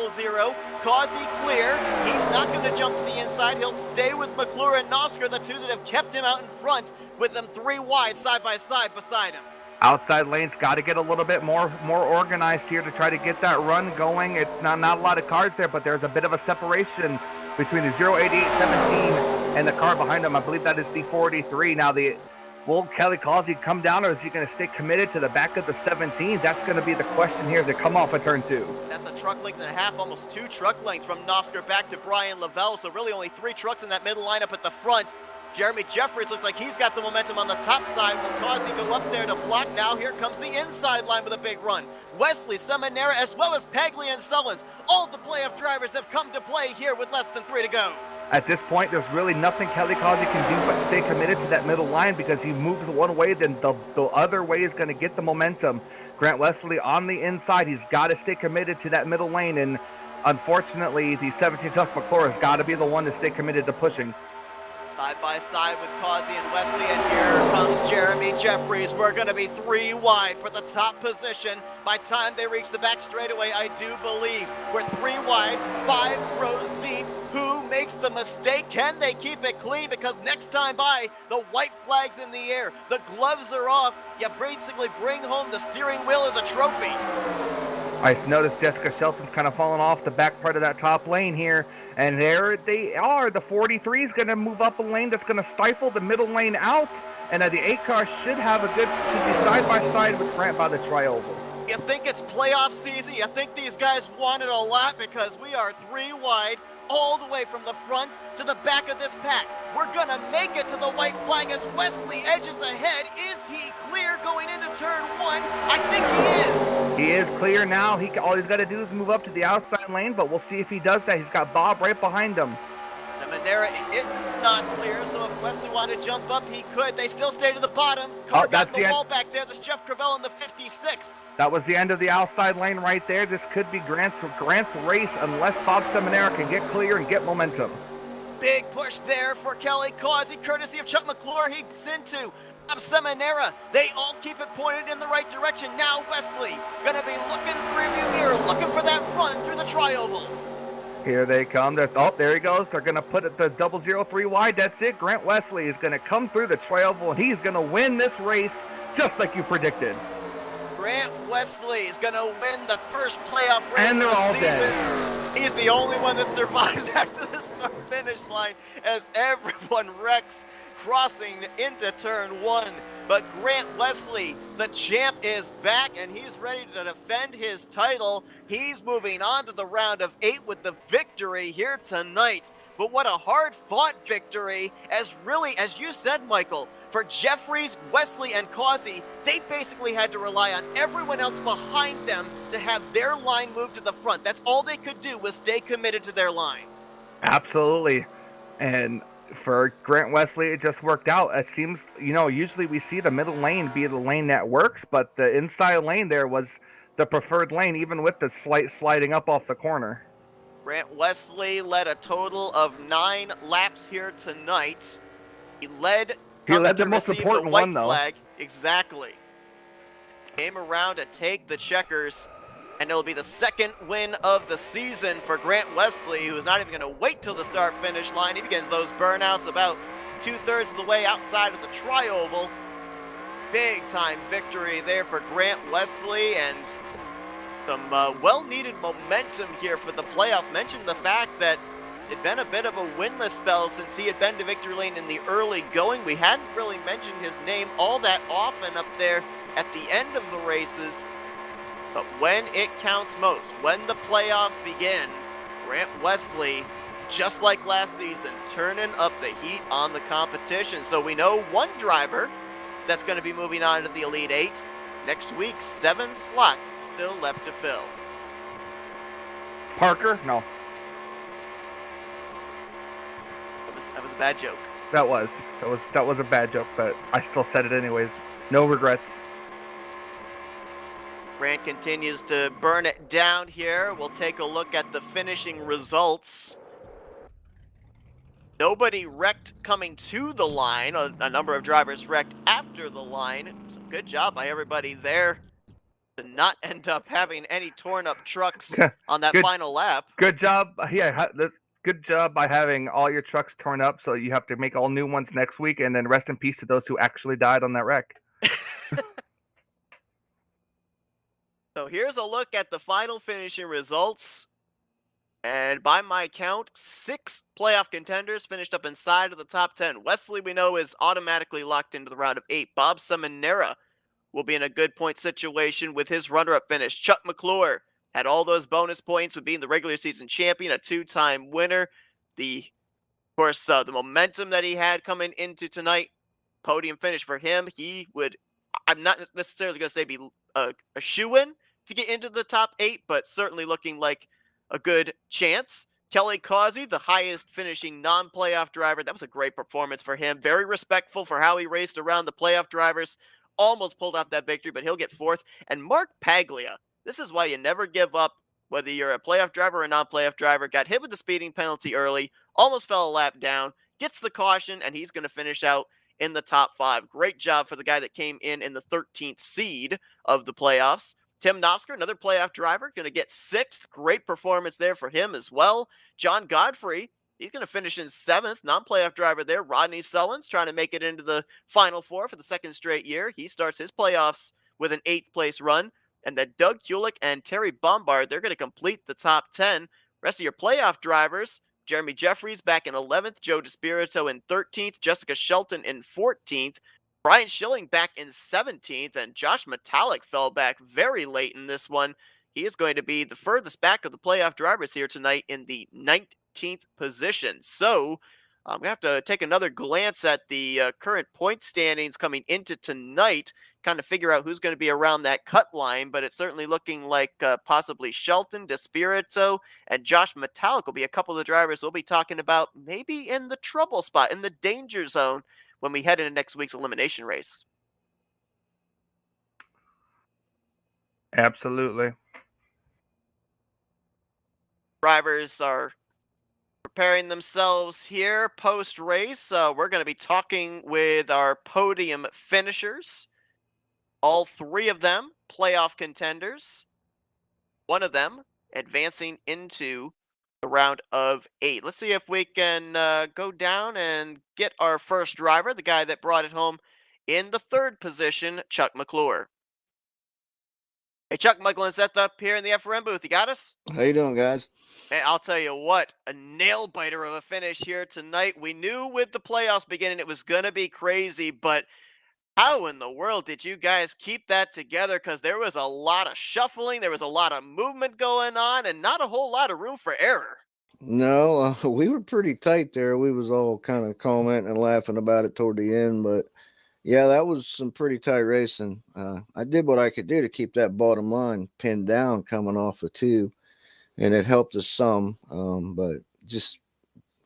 Causey clear. He's not going to jump to the inside. He'll stay with McClure and Knopsker, the 2 that have kept him out in front, with them 3 wide side by side beside him. Outside lane's got to get a little bit more organized here to try to get that run going. It's not a lot of cars there, but there's a bit of a separation between the 08817 and the car behind him. I believe that is the 43. Now, will Kelly Causey come down, or is he going to stay committed to the back of the 17? That's going to be the question here as they come off of turn 2. That's a truck length and a half, almost 2 truck lengths from Nofsker back to Brian Lavelle, so really only 3 trucks in that middle lineup at the front. Jeremy Jeffries looks like he's got the momentum on the top side. Will Causey go up there to block? Now here comes the inside line with a big run. Wesley, Seminara, as well as Paglia and Sullins. All the playoff drivers have come to play here with less than 3 to go. At this point, there's really nothing Kelly Causey can do but stay committed to that middle line, because he moves one way, then the other way is going to get the momentum. Grant Wesley on the inside, he's got to stay committed to that middle lane, and unfortunately, the 17 Tuck McClure has got to be the one to stay committed to pushing. Side by side with Causey and Wesley, and here comes Jeremy Jeffries. We're going to be 3 wide for the top position. By time they reach the back straightaway, I do believe we're 3 wide, 5 rows deep. Who makes the mistake? Can they keep it clean? Because next time by, the white flag's in the air, the gloves are off. You basically bring home the steering wheel of the trophy. I noticed Jessica Shelton's kind of falling off the back part of that top lane here. And there they are. The 43 is going to move up a lane that's going to stifle the middle lane out. And the 8 car should be side by side with Grant by the tri-oval. You think it's playoff season? You think these guys want it a lot? Because we are 3 wide, all the way from the front to the back of this pack. We're going to make it to the white flag as Wesley edges ahead. Is he clear going into turn 1? I think he is. He is clear now. All he's got to do is move up to the outside lane, but we'll see if he does that. He's got Bob right behind him. The Madeira is not clear, so if Wesley wanted to jump up, he could. They still stay to the bottom. Car got the wall back there. There's Jeff Cravell in the 56. That was the end of the outside lane right there. This could be Grant's race unless Bob Seminara can get clear and get momentum. Big push there for Kelly Causey, courtesy of Chuck McClure. He's into Bob Seminara. They all keep it pointed in the right direction. Now Wesley gonna be looking through the mirror, looking for that run through the tri-oval. Here they come. There he goes. They're going to put it the 003 wide. That's it. Grant Wesley is going to come through the tri-oval, and he's going to win this race just like you predicted. Grant Wesley is going to win the first playoff race of the season. Dead. He's the only one that survives after the start-finish line as everyone wrecks crossing into turn 1. But Grant Wesley, the champ, is back, and he's ready to defend his title. He's moving on to the round of 8 with the victory here tonight. But what a hard-fought victory, as you said, Michael, for Jeffries, Wesley, and Causey, they basically had to rely on everyone else behind them to have their line move to the front. That's all they could do, was stay committed to their line. Absolutely. And for Grant Wesley, it just worked out. It seems, usually we see the middle lane be the lane that works, but the inside lane there was the preferred lane, even with the slight sliding up off the corner. Grant Wesley led a total of 9 laps here tonight. He led the most important one, though. Flag. Exactly. Came around to take the checkers, and it'll be the 2nd win of the season for Grant Wesley, who's not even going to wait till the start-finish line. He begins those burnouts about 2/3 of the way outside of the tri-oval. Big-time victory there for Grant Wesley, and some well-needed momentum here for the playoffs. Mentioned the fact that it'd been a bit of a winless spell since he had been to victory lane in the early going. We hadn't really mentioned his name all that often up there at the end of the races. But when it counts most, when the playoffs begin, Grant Wesley, just like last season, turning up the heat on the competition. So we know one driver that's going to be moving on to the Elite 8. Next week, 7 slots still left to fill. Parker? No. That was a bad joke. That was a bad joke, but I still said it anyways. No regrets. Grant continues to burn it down here. We'll take a look at the finishing results. Nobody wrecked coming to the line. A number of drivers wrecked after the line. So good job by everybody there to not end up having any torn up trucks on that final lap. Good job. Yeah, good job by having all your trucks torn up, so you have to make all new ones next week, and then rest in peace to those who actually died on that wreck. So here's a look at the final finishing results. And by my count, 6 playoff contenders finished up inside of the top 10. Wesley, we know, is automatically locked into the round of 8. Bob Seminara will be in a good point situation with his runner-up finish. Chuck McClure had all those bonus points with being the regular season champion, a 2-time winner. The momentum that he had coming into tonight, podium finish for him. I'm not necessarily going to say be a shoe-in to get into the top 8, but certainly looking like a good chance. Kelly Causey, the highest finishing non-playoff driver. That was a great performance for him. Very respectful for how he raced around the playoff drivers. Almost pulled off that victory, but he'll get 4th. And Mark Paglia, this is why you never give up, whether you're a playoff driver or a non-playoff driver. Got hit with the speeding penalty early, almost fell a lap down, gets the caution, and he's going to finish out in the top 5. Great job for the guy that came in the 13th seed of the playoffs. Tim Knopsker, another playoff driver, going to get 6th. Great performance there for him as well. John Godfrey, he's going to finish in 7th. Non-playoff driver there. Rodney Sullins trying to make it into the Final Four for the 2nd straight year. He starts his playoffs with an 8th place run. And then Doug Hulick and Terry Bombard, they're going to complete the top 10. Rest of your playoff drivers, Jeremy Jeffries back in 11th, Joe DeSpirito in 13th, Jessica Shelton in 14th, Brian Schilling back in 17th, and Josh Metallic fell back very late in this one. He is going to be the furthest back of the playoff drivers here tonight in the 19th position. So I'm going to have to take another glance at the current point standings coming into tonight, kind of figure out who's going to be around that cut line, but it's certainly looking like possibly Shelton, DeSpirito, and Josh Metallic will be a couple of the drivers we'll be talking about maybe in the trouble spot, in the danger zone when we head into next week's elimination race. Absolutely. Drivers are preparing themselves here post-race. We're going to be talking with our podium finishers. All 3 of them playoff contenders. 1 of them advancing into the round of 8. Let's see if we can go down and get our first driver, the guy that brought it home in the 3rd position, Chuck McClure. Hey, Chuck, Michael and Seth up here in the FRM booth. You got us? How you doing, guys? Man, I'll tell you what, a nail-biter of a finish here tonight. We knew with the playoffs beginning it was going to be crazy, but how in the world did you guys keep that together? Because there was a lot of shuffling, there was a lot of movement going on, and not a whole lot of room for error. No, we were pretty tight there. We was all kind of commenting and laughing about it toward the end, but yeah, that was some pretty tight racing. I did what I could do to keep that bottom line pinned down coming off the 2, and it helped us some. But just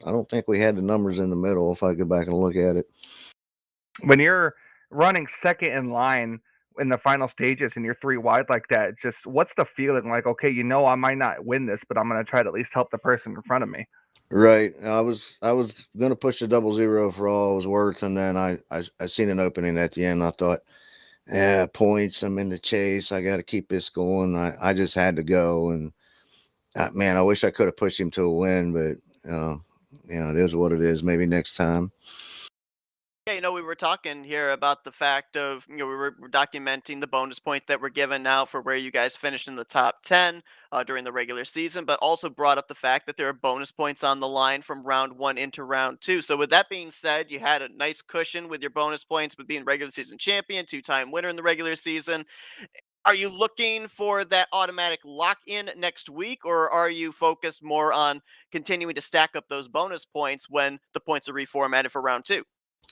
I don't think we had the numbers in the middle. If I go back and look at it, When you're running second in line in the final stages and you're 3 wide like that, just what's the feeling like? Okay, I might not win this, but I'm going to try to at least help the person in front of me. right? I was gonna push the 00 for all it was worth, and then I seen an opening at the end. I thought, yeah, points. I'm in the chase. I got to keep this going. I just had to go, and man, I wish I could have pushed him to a win, but it is what it is. Maybe next time. Yeah, we were talking here about the fact of, we were documenting the bonus points that were given now for where you guys finished in the top 10 during the regular season, but also brought up the fact that there are bonus points on the line from round 1 into round 2. So with that being said, you had a nice cushion with your bonus points with being regular season champion, 2-time winner in the regular season. Are you looking for that automatic lock-in next week, or are you focused more on continuing to stack up those bonus points when the points are reformatted for round 2?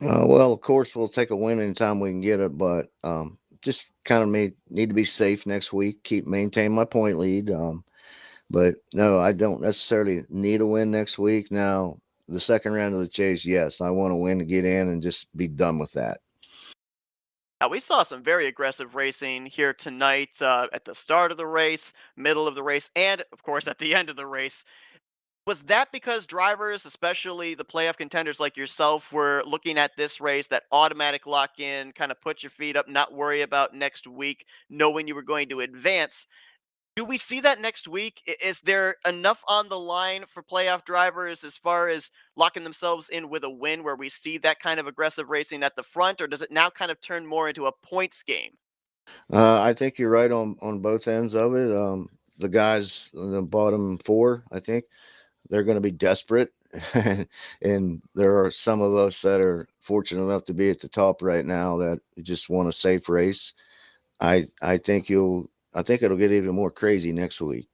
Well, of course, we'll take a win anytime we can get it, but just kind of need to be safe next week. Maintain my point lead. But no, I don't necessarily need a win next week. Now, the second round of the chase, yes, I want to win to get in and just be done with that. Now, we saw some very aggressive racing here tonight at the start of the race, middle of the race, and, of course, at the end of the race. Was that because drivers, especially the playoff contenders like yourself, were looking at this race, that automatic lock-in, kind of put your feet up, not worry about next week, knowing you were going to advance? Do we see that next week? Is there enough on the line for playoff drivers as far as locking themselves in with a win where we see that kind of aggressive racing at the front, or does it now kind of turn more into a points game? I think you're right on both ends of it. The guys in the bottom four, I think they're going to be desperate, and there are some of us that are fortunate enough to be at the top right now that just want a safe race. I think you'll I think it'll get even more crazy next week.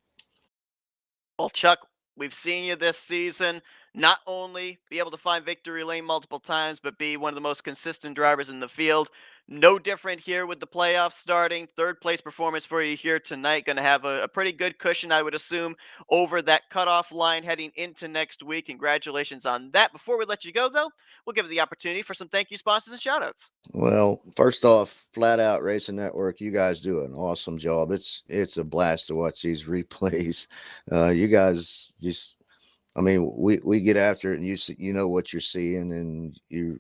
Well, Chuck, we've seen you this season not only be able to find victory lane multiple times, but be one of the most consistent drivers in the field. No different here with the playoffs starting. Third place performance for you here tonight. Going to have a pretty good cushion, I would assume, over that cutoff line heading into next week. Congratulations on that. Before we let you go, though, we'll give you the opportunity for some thank you sponsors and shout outs. Well, first off, Flatout Racing Network, you guys do an awesome job. It's a blast to watch these replays. You guys just I mean, we get after it, and you know what you're seeing, and you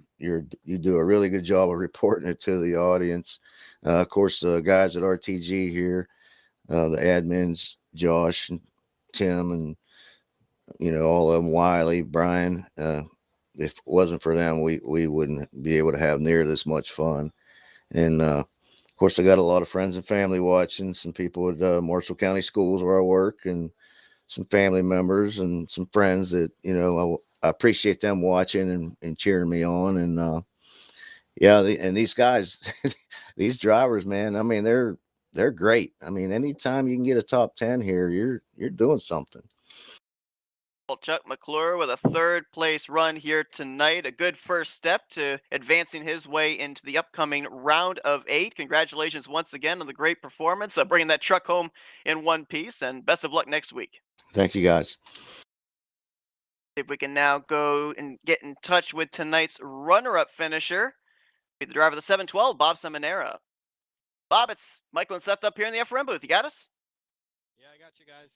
do a really good job of reporting it to the audience. Of course, the guys at RTG here, the admins, Josh and Tim, and all of them, Wiley, Brian. If it wasn't for them, we wouldn't be able to have near this much fun. And of course, I got a lot of friends and family watching. Some people at Marshall County Schools where I work, and some family members and some friends that I appreciate them watching and cheering me on. And yeah, and these guys, these drivers, man. I mean, they're great. I mean, anytime you can get a top 10 here, you're doing something. Well, Chuck McClure with a third place run here tonight. A good first step to advancing his way into the upcoming round of 8. Congratulations once again on the great performance, bringing that truck home in one piece, and best of luck next week. Thank you, guys. If we can now go and get in touch with tonight's runner-up finisher, the driver of the 712, Bob Seminara. Bob, it's Michael and Seth up here in the FRM booth. You got us? Yeah, I got you guys.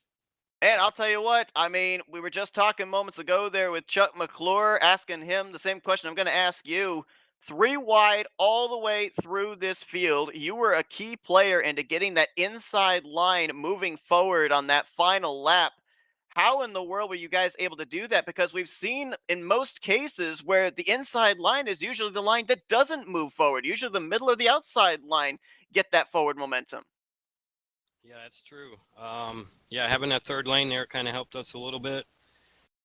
And I'll tell you what, I mean, we were just talking moments ago there with Chuck McClure, asking him the same question I'm going to ask you. 3 wide all the way through this field. You were a key player into getting that inside line moving forward on that final lap. How in the world were you guys able to do that? Because we've seen in most cases where the inside line is usually the line that doesn't move forward. Usually the middle or the outside line get that forward momentum. Yeah, that's true. Yeah, having that third lane there kind of helped us a little bit.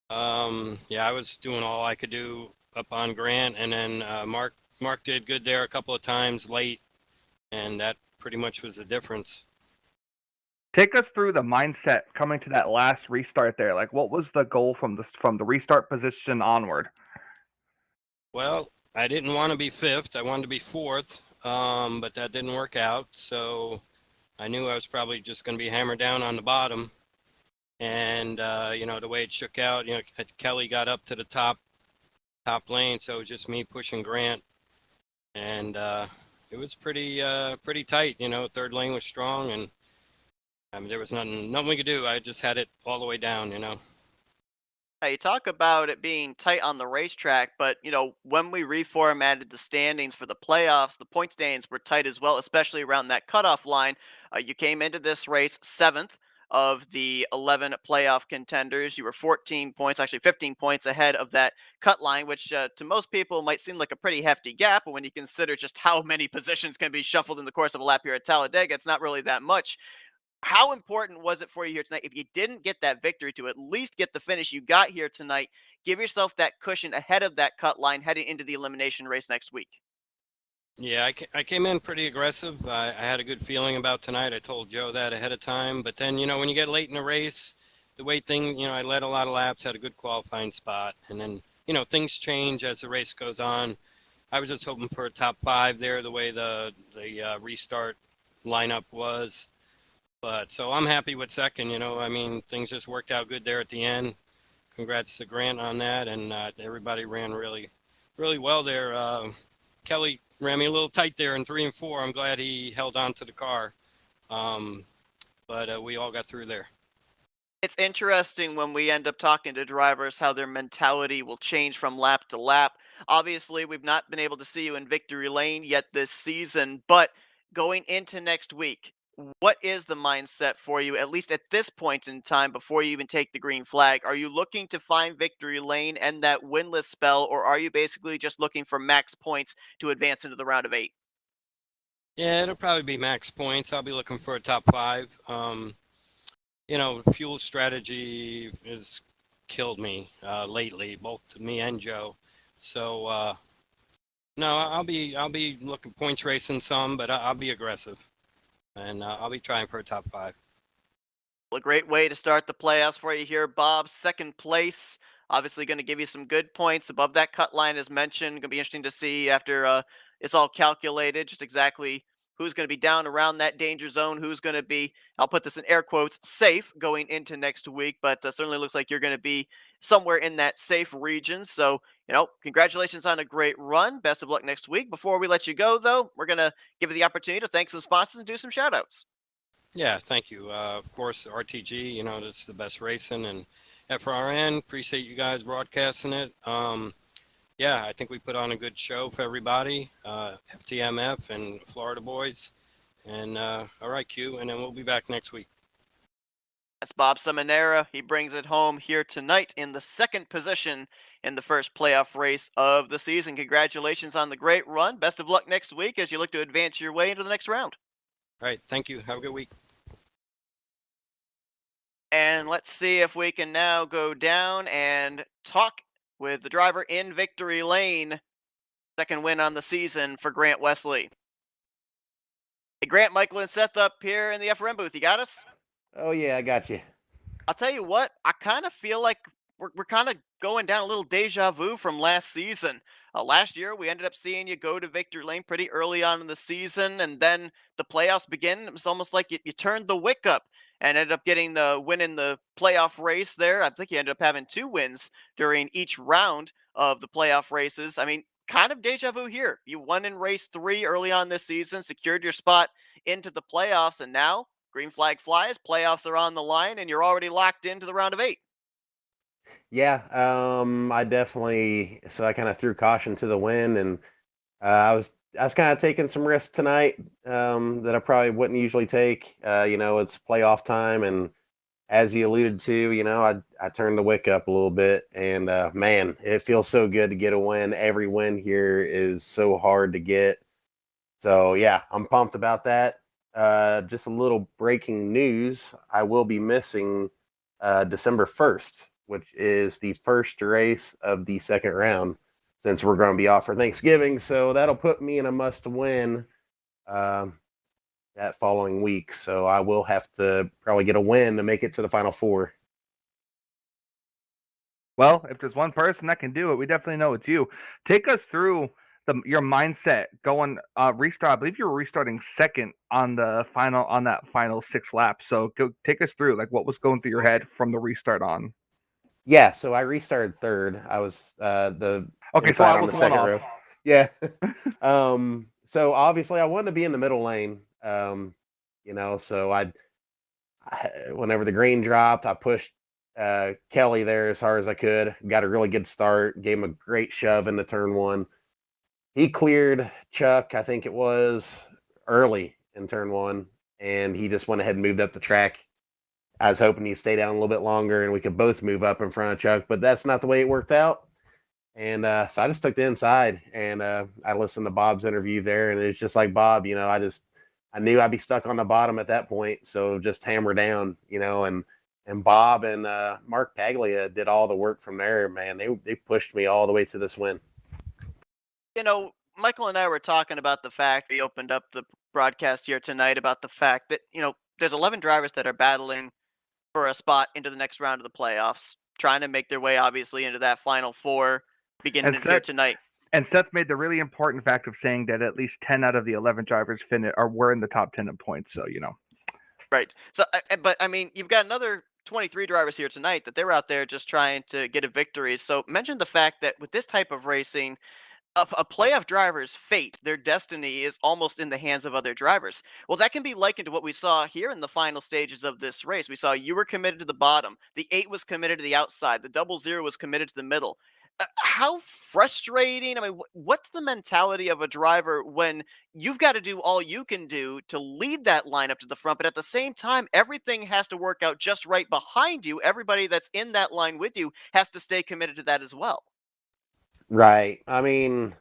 Yeah, I was doing all I could do up on Grant, and then Mark did good there a couple of times late, and that pretty much was the difference. Take us through the mindset coming to that last restart there. Like, what was the goal from the restart position onward? Well, I didn't want to be fifth. I wanted to be fourth, but that didn't work out. So I knew I was probably just going to be hammered down on the bottom. And, the way it shook out, Kelly got up to the top lane. So it was just me pushing Grant. And it was pretty tight. Third lane was strong, and I mean, there was nothing we could do. I just had it all the way down. You talk about it being tight on the racetrack, but when we reformatted the standings for the playoffs, the point standings were tight as well, especially around that cutoff line. You came into this race seventh of the 11 playoff contenders. You were 14 points, actually 15 points ahead of that cut line, which to most people might seem like a pretty hefty gap. But when you consider just how many positions can be shuffled in the course of a lap here at Talladega, it's not really that much. How important was it for you here tonight? If you didn't get that victory to at least get the finish you got here tonight, give yourself that cushion ahead of that cut line heading into the elimination race next week. Yeah, I came in pretty aggressive. I had a good feeling about tonight. I told Joe that ahead of time. But then, when you get late in the race, the way I led a lot of laps, had a good qualifying spot. And then, things change as the race goes on. I was just hoping for a top 5 there, the way the restart lineup was. But so I'm happy with second. I mean, things just worked out good there at the end. Congrats to Grant on that, and everybody ran really, really well there. Kelly ran me a little tight there in 3 and 4. I'm glad he held on to the car, but we all got through there. It's interesting when we end up talking to drivers how their mentality will change from lap to lap. Obviously, we've not been able to see you in victory lane yet this season, but going into next week, what is the mindset for you, at least at this point in time, before you even take the green flag? Are you looking to find victory lane and that winless spell, or are you basically just looking for max points to advance into the round of 8? Yeah, it'll probably be max points. I'll be looking for a top 5. Fuel strategy has killed me lately, both me and Joe. So no, I'll be looking points racing some, but I'll be aggressive, and I'll be trying for a top 5. Well, a great way to start the playoffs for you here, Bob. Second place, obviously going to give you some good points above that cut line, as mentioned. Going to be interesting to see after it's all calculated, just exactly who's going to be down around that danger zone, who's going to be, I'll put this in air quotes, safe going into next week. But certainly looks like you're going to be somewhere in that safe region. So, congratulations on a great run. Best of luck next week. Before we let you go, though, we're going to give you the opportunity to thank some sponsors and do some shout outs. Yeah, thank you. Of course, RTG, this is the best racing, and FRN, appreciate you guys broadcasting it. Yeah, I think we put on a good show for everybody, FTMF and Florida Boys. And all right, Q, and then we'll be back next week. That's Bob Seminara. He brings it home here tonight in the second position in the first playoff race of the season. Congratulations on the great run. Best of luck next week as you look to advance your way into the next round. All right, thank you. Have a good week. And let's see if we can now go down and talk with the driver in victory lane. Second win on the season for Grant Wesley. Hey, Grant, Michael, and Seth up here in the FRM booth. You got us? Oh yeah, I got you. I'll tell you what, I kind of feel like we're kind of going down a little deja vu from last season. Last year, we ended up seeing you go to victory lane pretty early on in the season, and then the playoffs begin. It was almost like you turned the wick up and ended up getting the win in the playoff race there. I think you ended up having 2 wins during each round of the playoff races. I mean, kind of deja vu here. You won in race 3 early on this season, secured your spot into the playoffs, and now green flag flies, playoffs are on the line, and you're already locked into the round of 8. Yeah, I definitely. So I kind of threw caution to the wind, and I was kind of taking some risks tonight that I probably wouldn't usually take. It's playoff time, and as you alluded to, I turned the wick up a little bit, and man, it feels so good to get a win. Every win here is so hard to get. So yeah, I'm pumped about that. Just a little breaking news: I will be missing December 1st, which is the first race of the second round, since we're going to be off for Thanksgiving. So that'll put me in a must-win that following week. So I will have to probably get a win to make it to the Final Four. Well, if there's one person that can do it, we definitely know it's you. Take us through your mindset going restart. I believe you were restarting second on that final 6 laps. So go take us through like what was going through your head from the restart on. Yeah, so I restarted third. I was the Okay, so I inside on was the one second off. row. Yeah. So obviously I wanted to be in the middle lane. So whenever the green dropped, I pushed Kelly there as hard as I could. Got a really good start. Gave him a great shove into turn 1. He cleared Chuck, I think it was, early in turn 1, and he just went ahead and moved up the track. I was hoping he'd stay down a little bit longer and we could both move up in front of Chuck, but that's not the way it worked out. And so I just took the inside, and I listened to Bob's interview there, and it's just like Bob, I knew I'd be stuck on the bottom at that point, so just hammer down, and Bob and Mark Paglia did all the work from there. Man, they pushed me all the way to this win. Michael and I were talking about the fact we opened up the broadcast here tonight about the fact that, there's 11 drivers that are battling for a spot into the next round of the playoffs, trying to make their way, obviously, into that Final Four beginning here tonight. And Seth made the really important fact of saying that at least 10 out of the 11 drivers were in the top 10 in points. So, Right. So, but I mean, you've got another 23 drivers here tonight that they're out there just trying to get a victory. So, mention the fact that with this type of racing, a playoff driver's fate, their destiny is almost in the hands of other drivers. Well, that can be likened to what we saw here in the final stages of this race. We saw you were committed to the bottom, the 8 was committed to the outside, the 00 was committed to the middle. How frustrating? I mean, what's the mentality of a driver when you've got to do all you can do to lead that lineup to the front, but at the same time, everything has to work out just right behind you. Everybody that's in that line with you has to stay committed to that as well. Right. I mean,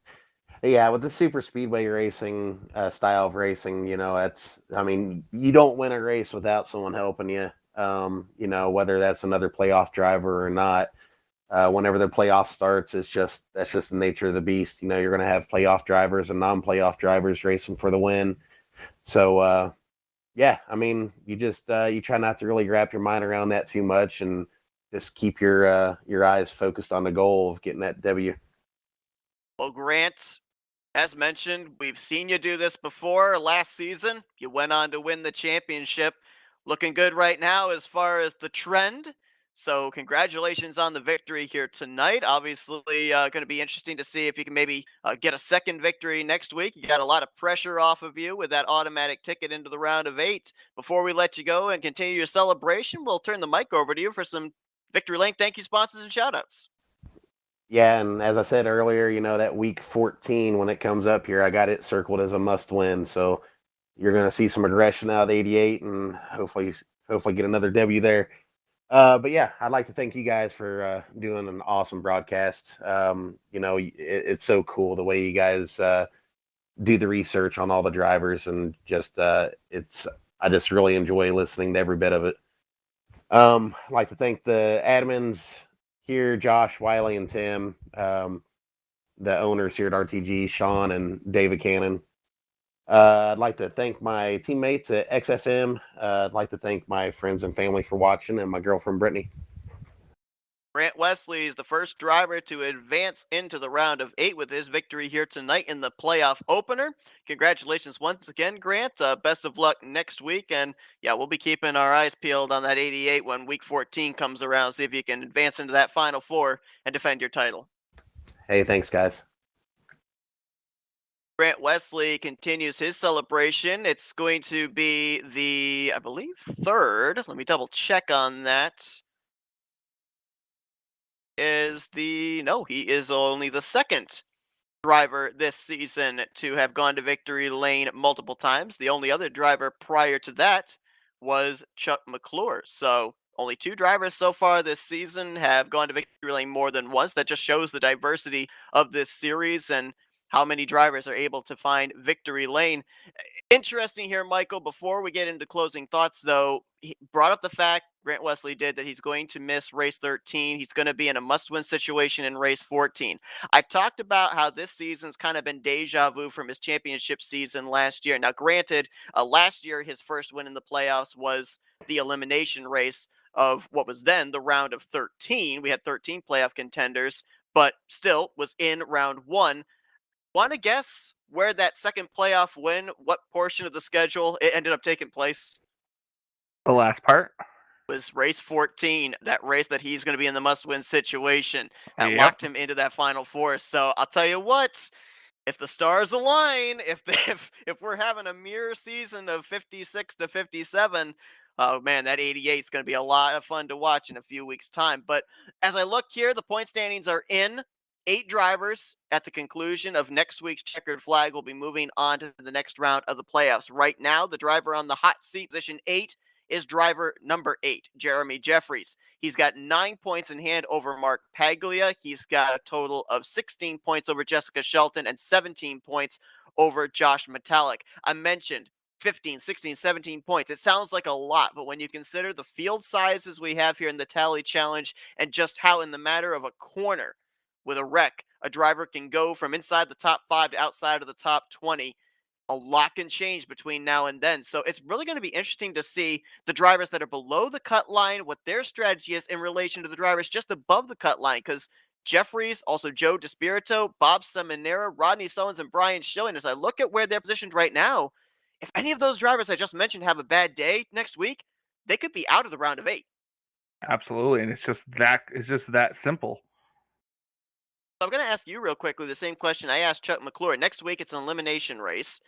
Yeah, with the super speedway racing style of racing, you don't win a race without someone helping you. Whether that's another playoff driver or not. Whenever the playoff starts, that's just the nature of the beast. You're going to have playoff drivers and non-playoff drivers racing for the win. So yeah, you try not to really wrap your mind around that too much, and just keep your eyes focused on the goal of getting that W. Well, Grant, as mentioned, we've seen you do this before. Last season, you went on to win the championship. Looking good right now as far as the trend. So, congratulations on the victory here tonight. Obviously, going to be interesting to see if you can maybe get a second victory next week. You got a lot of pressure off of you with that automatic ticket into the round of 8. Before we let you go and continue your celebration, we'll turn the mic over to you for some Victory Lane thank you, sponsors, and shoutouts. Yeah, and as I said earlier, that week 14 when it comes up here, I got it circled as a must win. So you're going to see some aggression out of the 88, and hopefully get another W there. But yeah, I'd like to thank you guys for doing an awesome broadcast. It's so cool the way you guys do the research on all the drivers, and I just really enjoy listening to every bit of it. I'd like to thank the admins here, Josh, Wiley, and Tim, the owners here at RTG, Sean and David Cannon. I'd like to thank my teammates at XFM. I'd like to thank my friends and family for watching, and my girlfriend, Brittany. Grant Wesley is the first driver to advance into the round of 8 with his victory here tonight in the playoff opener. Congratulations once again, Grant. Best of luck next week. And yeah, we'll be keeping our eyes peeled on that 88 when week 14 comes around. See if you can advance into that Final Four and defend your title. Hey, thanks, guys. Grant Wesley continues his celebration. It's going to be the, I believe, third. Let me double check on that. He is only the second driver this season to have gone to victory lane multiple times. The only other driver prior to that was Chuck McClure. So only 2 drivers so far this season have gone to victory lane more than once. That just shows the diversity of this series and how many drivers are able to find victory lane. Interesting here, Michael. Before we get into closing thoughts, though, he brought up the fact Grant Wesley did that he's going to miss race 13. He's going to be in a must-win situation in race 14. I talked about how this season's kind of been deja vu from his championship season last year. Now, granted, last year his first win in the playoffs was the elimination race of what was then the round of 13. We had 13 playoff contenders, but still was in round 1. Want to guess where that second playoff win, what portion of the schedule it ended up taking place? The last part Was race 14, that race that he's going to be in the must-win situation. That Yep. locked him into that Final Four. So I'll tell you what, if the stars align, if we're having a mirror season of 56 to 57, oh man, that 88 is going to be a lot of fun to watch in a few weeks' time. But as I look here, the point standings are in. 8 drivers at the conclusion of next week's checkered flag will be moving on to the next round of the playoffs. Right now, the driver on the hot seat, position 8, is driver number 8, Jeremy Jeffries. He's got 9 points in hand over Mark Paglia. He's got a total of 16 points over Jessica Shelton and 17 points over Josh Metallic. I mentioned 15, 16, 17 points. It sounds like a lot, but when you consider the field sizes we have here in the Tally Challenge and just how in the matter of a corner with a wreck, a driver can go from inside the top 5 to outside of the top 20, a lot can change between now and then. So it's really going to be interesting to see the drivers that are below the cut line, what their strategy is in relation to the drivers just above the cut line. Because Jeffries, also Joe DeSpirito, Bob Seminara, Rodney Sowens, and Brian Schilling, as I look at where they're positioned right now, if any of those drivers I just mentioned have a bad day next week, they could be out of the round of 8. Absolutely, and it's just that simple. I'm going to ask you real quickly the same question I asked Chuck McClure. Next week, it's an elimination race.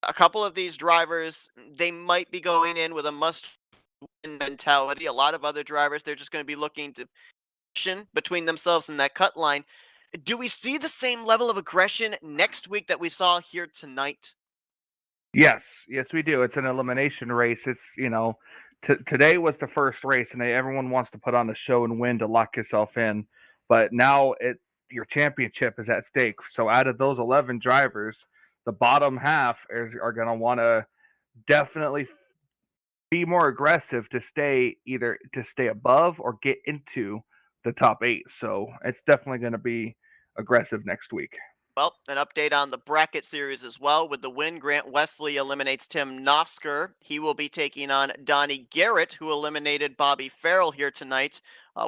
A couple of these drivers, they might be going in with a must-win mentality. A lot of other drivers, they're just going to be looking to action between themselves and that cut line. Do we see the same level of aggression next week that we saw here tonight? Yes, we do. It's an elimination race. It's today was the first race, and everyone wants to put on the show and win to lock yourself in. But now your championship is at stake. So out of those 11 drivers, the bottom half are going to want to definitely be more aggressive to stay above or get into the top 8. So it's definitely going to be aggressive next week. Well, an update on the bracket series as well. With the win, Grant Wesley eliminates Tim Nofsker. He will be taking on Donnie Garrett, who eliminated Bobby Farrell here tonight.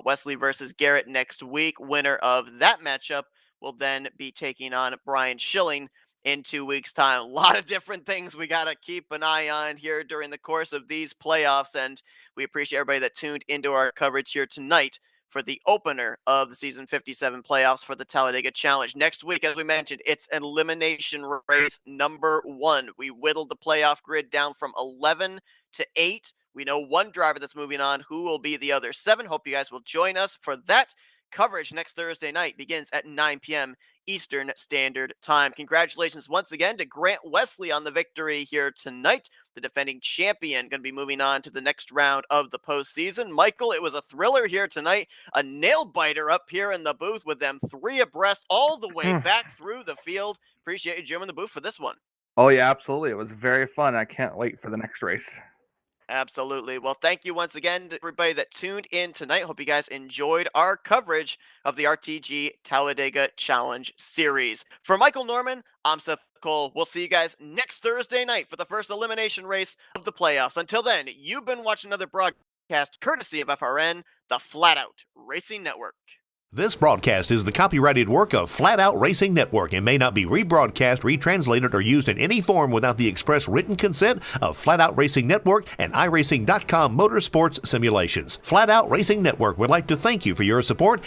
Wesley versus Garrett next week. Winner of that matchup will then be taking on Brian Schilling in 2 weeks' time. A lot of different things we got to keep an eye on here during the course of these playoffs, and we appreciate everybody that tuned into our coverage here tonight for the opener of the Season 57 playoffs for the Talladega Challenge. Next week, as we mentioned, it's an elimination race number 1. We whittled the playoff grid down from 11 to 8. We know one driver that's moving on. Who will be the other 7? Hope you guys will join us for that. Coverage next Thursday night begins at 9 p.m. Eastern Standard Time. Congratulations once again to Grant Wesley on the victory here tonight. The defending champion going to be moving on to the next round of the postseason. Michael, it was a thriller here tonight. A nail biter up here in the booth with them 3 abreast all the way back through the field. Appreciate you, Jim, in the booth for this one. Oh, yeah, absolutely. It was very fun. I can't wait for the next race. Absolutely. Well, thank you once again to everybody that tuned in tonight. Hope you guys enjoyed our coverage of the RTG Talladega Challenge Series. For Michael Norman, I'm Seth Cole. We'll see you guys next Thursday night for the first elimination race of the playoffs. Until then, you've been watching another broadcast courtesy of FRN, the Flatout Racing Network. This broadcast is the copyrighted work of Flatout Racing Network and may not be rebroadcast, retranslated, or used in any form without the express written consent of Flatout Racing Network and iRacing.com Motorsports Simulations. Flatout Racing Network would like to thank you for your support